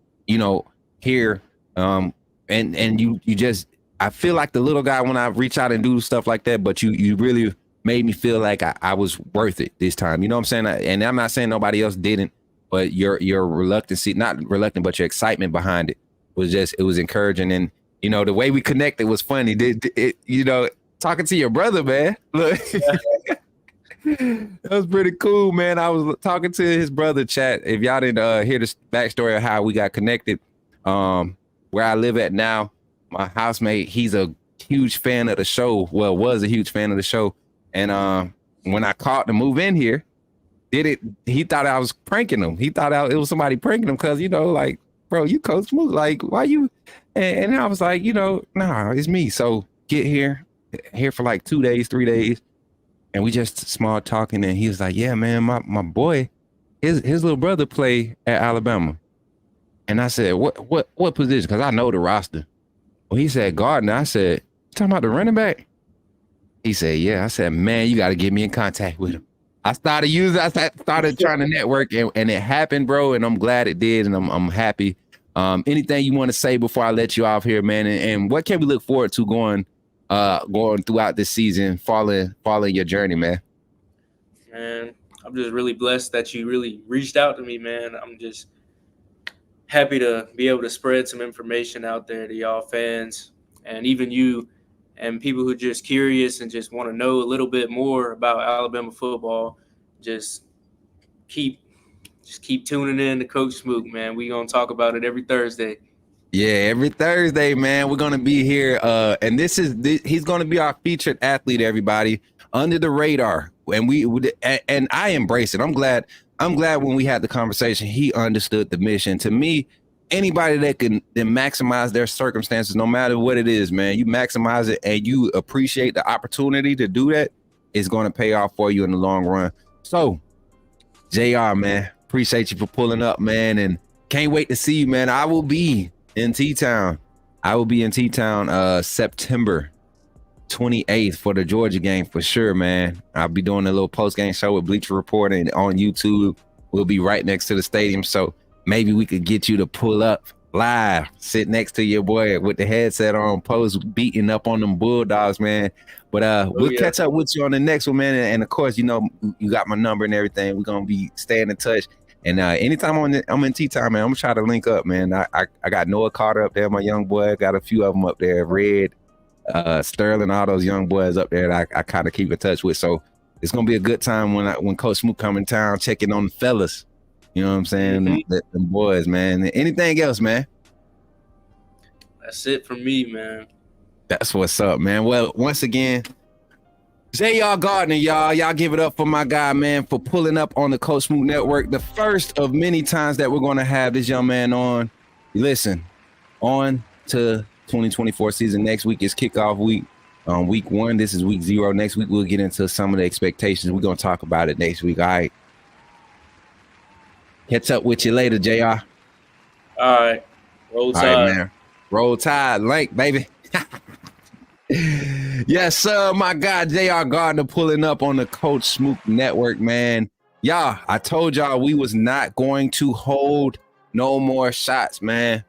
here, and you just, I feel like the little guy when I reach out and do stuff like that, but you really made me feel like I was worth it this time. You know what I'm saying? And I'm not saying nobody else didn't, but your reluctancy, not reluctant, but your excitement behind it was encouraging. And, the way we connected was funny. Talking to your brother, man. Look, that was pretty cool, man. I was talking to his brother, Chat. If y'all didn't hear the backstory of how we got connected, where I live at now, my housemate, he's a huge fan of the show. Well, was a huge fan of the show. And when I called to move in here, he thought I was pranking him. He thought it was somebody pranking him because, like, bro, you Coach Smook, like, why you? And I was like, nah, it's me. So get here for like 2 days, 3 days. And we just small talking. And he was like, yeah, man, my boy, his little brother play at Alabama. And I said, what position? Because I know the roster. Well, he said, Gardner. I said, you talking about the running back? He said, yeah. I said, man, you got to get me in contact with him. I started trying to network, and it happened, bro. And I'm glad it did, and I'm happy. Anything you want to say before I let you off here, man? And what can we look forward to going throughout this season, following your journey, man? Man, I'm just really blessed that you really reached out to me, man. I'm just happy to be able to spread some information out there to y'all fans, and even you and people who are just curious and just want to know a little bit more about Alabama football. Just keep tuning in to Coach Smook, man. We gonna talk about it every Thursday. Yeah, every Thursday, man. We're gonna be here, and he's gonna be our featured athlete, everybody, under the radar. And I embrace it. I'm glad when we had the conversation, he understood the mission. To me, anybody that can maximize their circumstances, no matter what it is, man, you maximize it and you appreciate the opportunity to do that, is going to pay off for you in the long run. So, JR, man, appreciate you for pulling up, man, and can't wait to see you, man. I will be in T-Town. September 28th for the Georgia game for sure, man. I'll be doing a little post-game show with Bleacher Report and on YouTube. We'll be right next to the stadium, so maybe we could get you to pull up live, sit next to your boy with the headset on, post beating up on them Bulldogs, man. But we'll catch up with you on the next one, man. And of course, you got my number and everything. We're gonna be staying in touch. And anytime I'm in T-Time, man, I'm gonna try to link up, man. I got Noah Carter up there, my young boy. Got a few of them up there, Red, Sterling, all those young boys up there that I kind of keep in touch with. So it's gonna be a good time when Coach Smook come in town, checking on the fellas. You know what I'm saying? Mm-hmm. Them boys, man. Anything else, man? That's it for me, man. That's what's up, man. Well, once again, JR Gardner, y'all give it up for my guy, man, for pulling up on the Coach Smook Network. The first of many times that we're going to have this young man on. Listen, on to 2024 season. Next week is kickoff week. Week 1, this is week 0. Next week, we'll get into some of the expectations. We're going to talk about it next week. All right. Catch up with you later, JR. All right. Roll Tide. All right, man. Roll Tide. Link, baby. Yes, sir. My guy, JR Gardner, pulling up on the Coach Smook Network, man. Y'all, I told y'all we was not going to hold no more shots, man.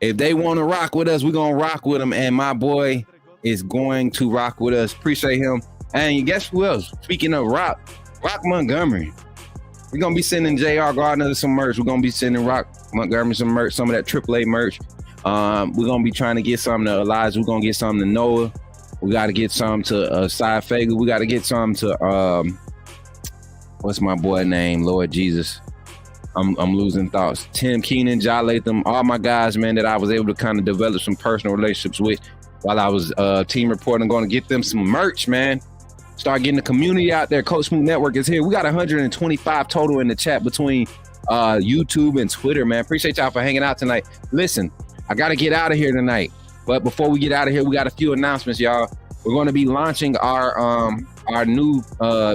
If they want to rock with us, we're going to rock with them. And my boy is going to rock with us. Appreciate him. And guess who else? Speaking of Rock Montgomery. We're going to be sending JR Gardner some merch. We're going to be sending Rock Montgomery some merch, some of that AAA merch. We're going to be trying to get something to Elijah. We're going to get something to Noah. We got to get some to Cy Fager. We got to get some to what's my boy name? Lord Jesus. I'm losing thoughts. Tim Keenan, Ja Latham, all my guys, man, that I was able to kind of develop some personal relationships with while I was team reporting. Going to get them some merch, man. Start getting the community out there. Coach Smook Network is here. We got 125 total in the chat between YouTube and Twitter, man. Appreciate y'all for hanging out tonight. Listen, I got to get out of here tonight. But before we get out of here, we got a few announcements, y'all. We're going to be launching our new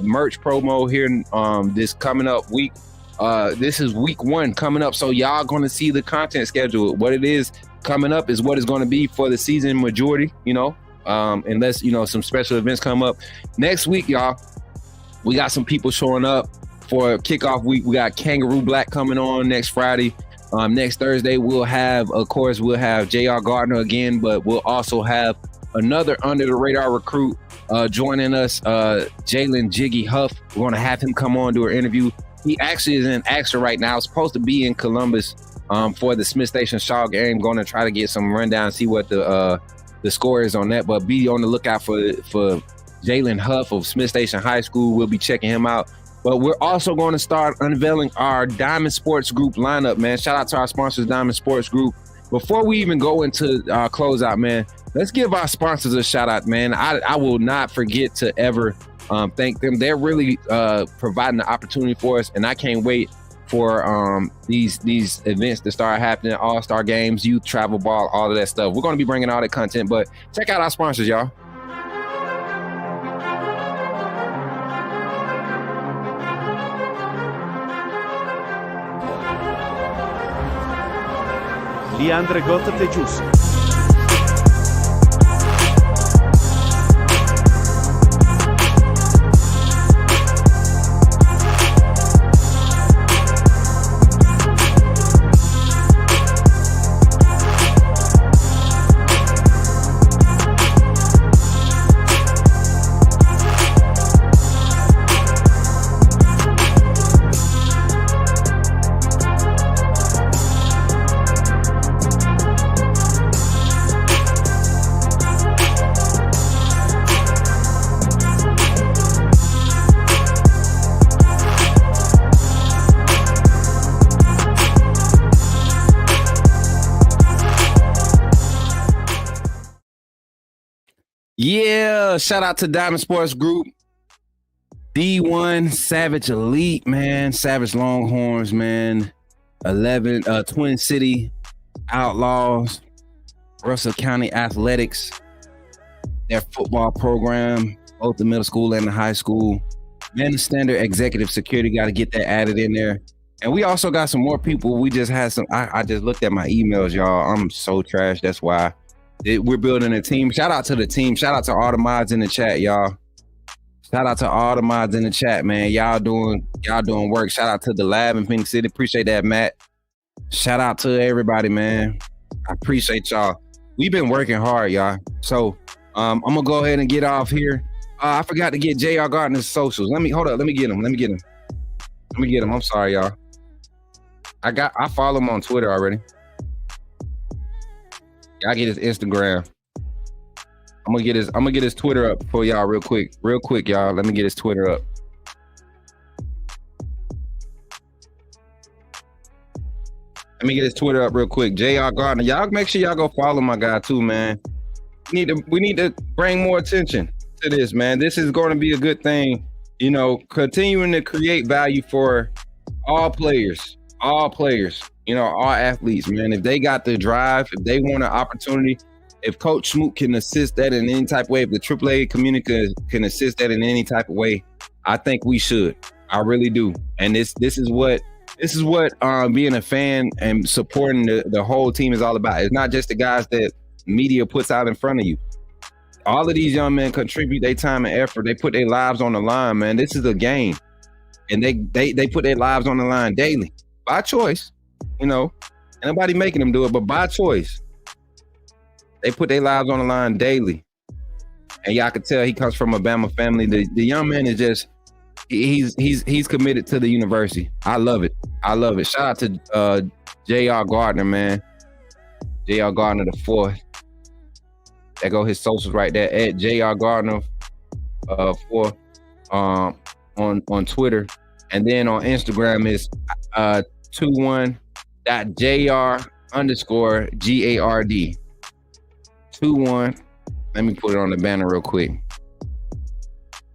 merch promo here this coming up week. This is week 1 coming up, so y'all going to see the content schedule. What it is coming up is what it's going to be for the season majority, unless, some special events come up. Next week, y'all, we got some people showing up for kickoff week. We got Kangaroo Black coming on next Friday. Next Thursday, we'll have J.R. Gardner again, but we'll also have another under-the-radar recruit joining us, Jalen Jiggy Huff. We're going to have him come on, do an interview. He actually is in action right now. Supposed to be in Columbus for the Smith Station Shaw game. Going to try to get some rundown, see what the score is on that. But be on the lookout for Jalen Huff of Smith Station High School. We'll be checking him out. But we're also going to start unveiling our Diamond Sports Group lineup, man. Shout out to our sponsors, Diamond Sports Group. Before we even go into our closeout, man, let's give our sponsors a shout out, man. I will not forget to ever thank them. They're really providing the opportunity for us, and I can't wait for these events to start happening, all-star games, youth travel ball, all of that stuff. We're going to be bringing all that content, but check out our sponsors, y'all. Leandre Gota Tejus. Yeah, shout out to Diamond Sports Group, D1, Savage Elite, man, Savage Longhorns, man, 11, Twin City Outlaws, Russell County Athletics, their football program, both the middle school and the high school, man, the standard executive security, got to get that added in there. And we also got some more people. We just had some, I just looked at my emails, y'all. I'm so trash. That's why. We're building a team. Shout out to the team. Shout out to all the mods in the chat, y'all. Shout out to all the mods in the chat, man. Y'all doing work. Shout out to the lab in Phoenix City. Appreciate that, Matt. Shout out to everybody, man. I appreciate y'all. We've been working hard, y'all. So I'm gonna go ahead and get off here. I forgot to get J.R. Gardner's socials. Let me get him. I'm sorry, y'all. I follow him on Twitter already. Y'all get his Instagram. I'm gonna get his Twitter up for y'all real quick, y'all. Let me get his Twitter up. Let me get his Twitter up real quick. J.R. Gardner. Y'all make sure y'all go follow my guy too, man. We need to bring more attention to this, man. This is going to be a good thing. Continuing to create value for all players, all athletes, man. If they got the drive, if they want an opportunity, if Coach Smook can assist that in any type of way, if the AAA community can assist that in any type of way, I think we should. I really do. And this is what being a fan and supporting the whole team is all about. It's not just the guys that media puts out in front of you. All of these young men contribute their time and effort. They put their lives on the line, man. This is a game. And they put their lives on the line daily by choice. Nobody making them do it, but by choice. They put their lives on the line daily. And y'all can tell he comes from a Bama family. The young man is just, he's committed to the university. I love it. Shout out to J.R. Gardner, man. J.R. Gardner the fourth. There go his socials right there at JR Gardner 4 on Twitter, and then on Instagram is 21.jr_GARD 21. Let me put it on the banner real quick.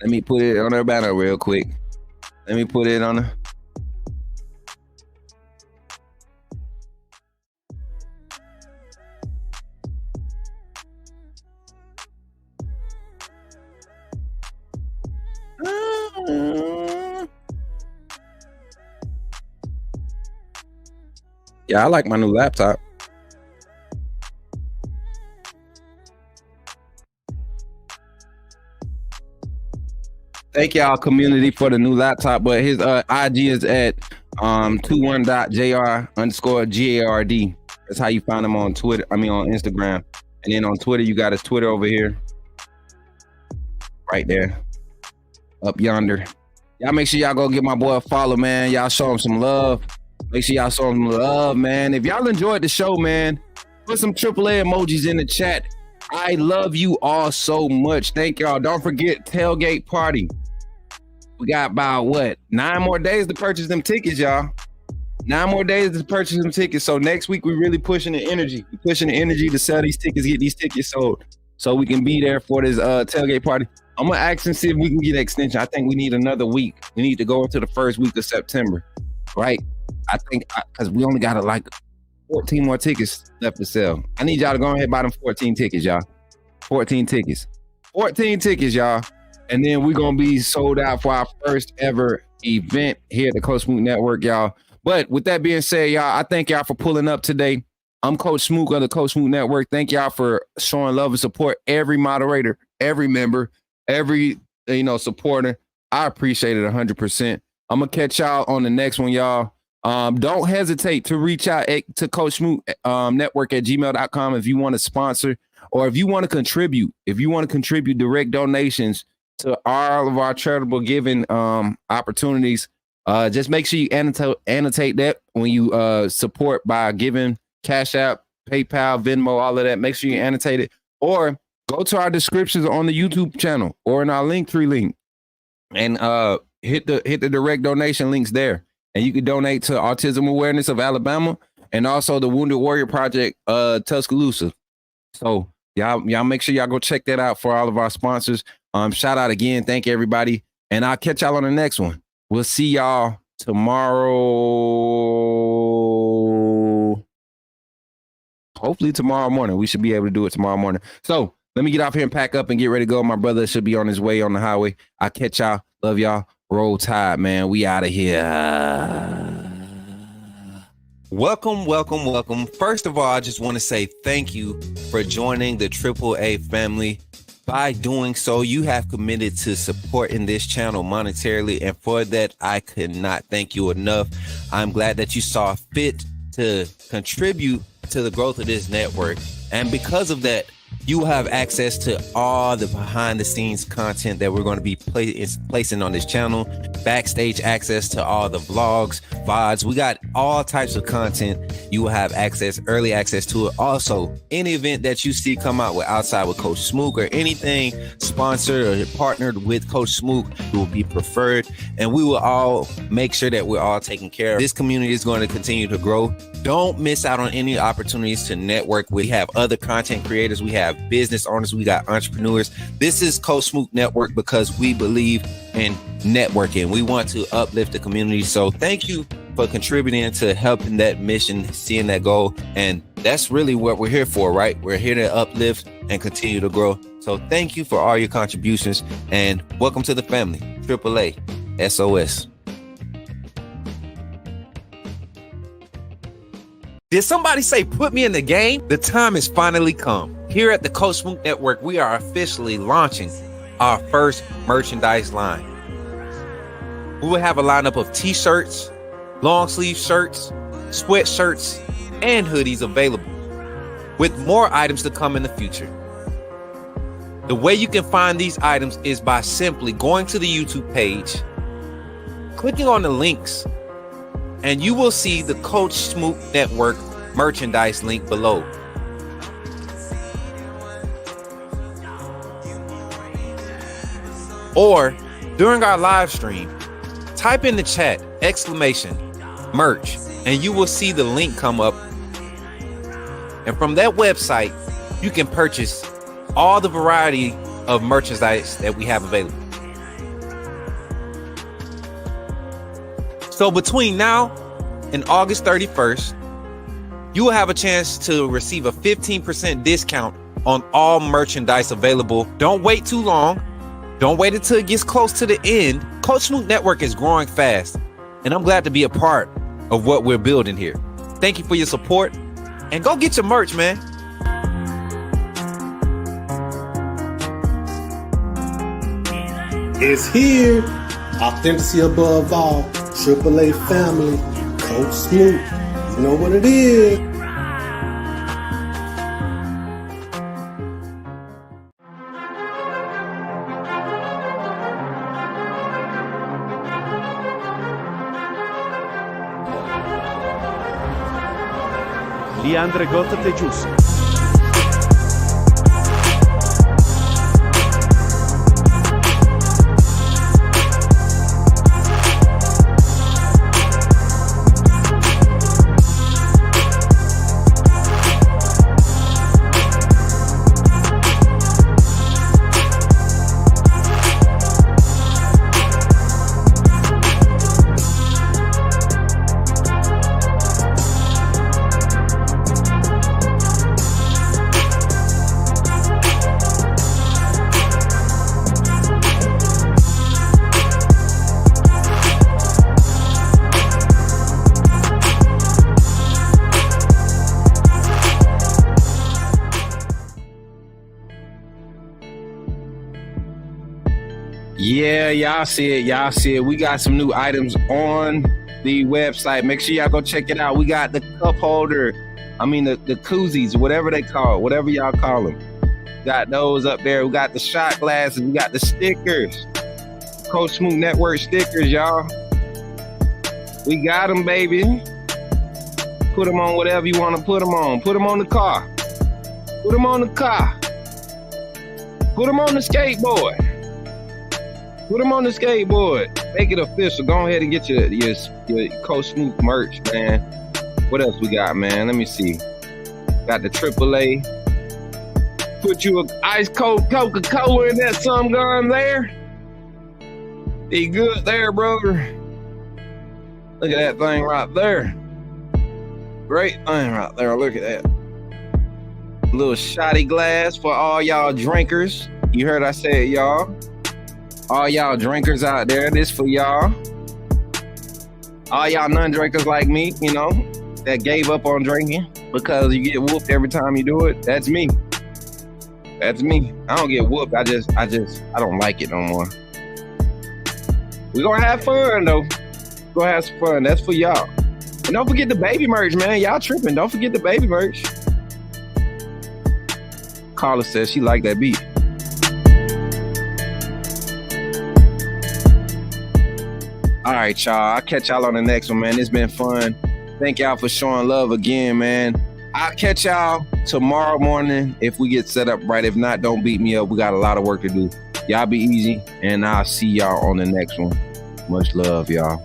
Let me put it on the banner real quick. Let me put it on the. Yeah, I like my new laptop. Thank y'all, community, for the new laptop. But his IG is at 21.jr_GARD. That's how you find him on Twitter. I mean, on Instagram. And then on Twitter, you got his Twitter over here. Right there. Up yonder. Y'all make sure y'all go give my boy a follow, man. Y'all show him some love. Make sure y'all show him love, man. If y'all enjoyed the show, man, put some AAA emojis in the chat. I love you all so much. Thank y'all. Don't forget tailgate party. We got about 9 more days to purchase them tickets, y'all. 9 more days to purchase them tickets. So next week we really pushing the energy. We're pushing the energy to sell these tickets, get these tickets sold, so we can be there for this tailgate party. I'm gonna ask and see if we can get an extension. I think we need another week. We need to go into the first week of September, right? I think because we only got 14 more tickets left to sell. I need y'all to go ahead and buy them 14 tickets, y'all. 14 tickets, y'all. And then we're going to be sold out for our first ever event here at the Coach Smook Network, y'all. But with that being said, y'all, I thank y'all for pulling up today. I'm Coach Smook of the Coach Smook Network. Thank y'all for showing love and support. Every moderator, every member, every supporter. I appreciate it 100%. I'm going to catch y'all on the next one, y'all. Don't hesitate to reach out to Coach Smook Network at gmail.com if you want to sponsor or if you want to contribute. If you want to contribute direct donations to all of our charitable giving opportunities, just make sure you annotate that when you support by giving Cash App, PayPal, Venmo, all of that. Make sure you annotate it, or go to our descriptions on the YouTube channel or in our Linktree link and hit the direct donation links there. And you can donate to Autism Awareness of Alabama and also the Wounded Warrior Project, Tuscaloosa. So y'all make sure y'all go check that out for all of our sponsors. Shout out again. Thank you, everybody. And I'll catch y'all on the next one. We'll see y'all tomorrow. Hopefully tomorrow morning. We should be able to do it tomorrow morning. So let me get off here and pack up and get ready to go. My brother should be on his way on the highway. I'll catch y'all. Love y'all. Roll Tide, man. We out of here. Welcome. First of all, I just want to say thank you for joining the AAA family. By doing so, you have committed to supporting this channel monetarily, and for that, I could not thank you enough. I'm glad that you saw fit to contribute to the growth of this network, and because of that, you will have access to all the behind the scenes content that we're going to be placing on this channel, backstage access to all the vlogs, VODs. We got all types of content. You will have early access to it. Also, any event that you see come out with outside with Coach Smook or anything sponsored or partnered with Coach Smook, it will be preferred. And we will all make sure that we're all taken care of. This community is going to continue to grow. Don't miss out on any opportunities to network. We have other content creators. We have business owners. We got entrepreneurs. This is Coach Smook Network because we believe in networking. We want to uplift the community. So thank you for contributing to helping that mission, seeing that goal. And that's really what we're here for, right? We're here to uplift and continue to grow. So thank you for all your contributions and welcome to the family. AAA SOS. Did somebody say, put me in the game? The time has finally come. Here at the Coach Smook Network, we are officially launching our first merchandise line. We will have a lineup of t-shirts, long sleeve shirts, sweatshirts, and hoodies available, with more items to come in the future. The way you can find these items is by simply going to the YouTube page, clicking on the links, and you will see the Coach Smook Network merchandise link below. or during our live stream, type in the chat !merch, and you will see the link come up. And from that website, you can purchase all the variety of merchandise that we have available. So between now and August 31st, you will have a chance to receive a 15% discount on all merchandise available. Don't wait too long. Don't wait until it gets close to the end. Coach Smook Network is growing fast, and I'm glad to be a part of what we're building here. Thank you for your support, and go get your merch, man. It's here. Authenticity above all. AAA family. Coach Smook. You know what it is. Leandre Gota Tejus. Yeah, y'all see it. Y'all see it. We got some new items on the website. Make sure y'all go check it out. We got the cup holder. I mean, the koozies, whatever they call it, whatever y'all call them. Got those up there. We got the shot glasses. We got the stickers. Coach Smook Network stickers, y'all. We got them, baby. Put them on whatever you want to put them on. Put them on the car. Put them on the car. Put them on the skateboard. Put them on the skateboard. Make it official. Go ahead and get your Coach Smook merch, man. What else we got, man? Let me see. Got the AAA. Put you an ice cold Coca-Cola in that some gun there. Be good there, brother. Look at that thing right there. Great thing right there. Look at that. Little shotty glass for all y'all drinkers. You heard I said y'all. All y'all drinkers out there, this for y'all. All y'all non-drinkers like me, you know, that gave up on drinking because you get whooped every time you do it. That's me. That's me. I don't get whooped. I don't like it no more. We gonna have fun though. We're gonna have some fun. That's for y'all. And don't forget the baby merch, man. Y'all tripping. Don't forget the baby merch. Carla says she like that beat. All right, y'all. I'll catch y'all on the next one, man. It's been fun. Thank y'all for showing love again, man. I'll catch y'all tomorrow morning if we get set up right. If not, don't beat me up. We got a lot of work to do. Y'all be easy, and I'll see y'all on the next one. Much love, y'all.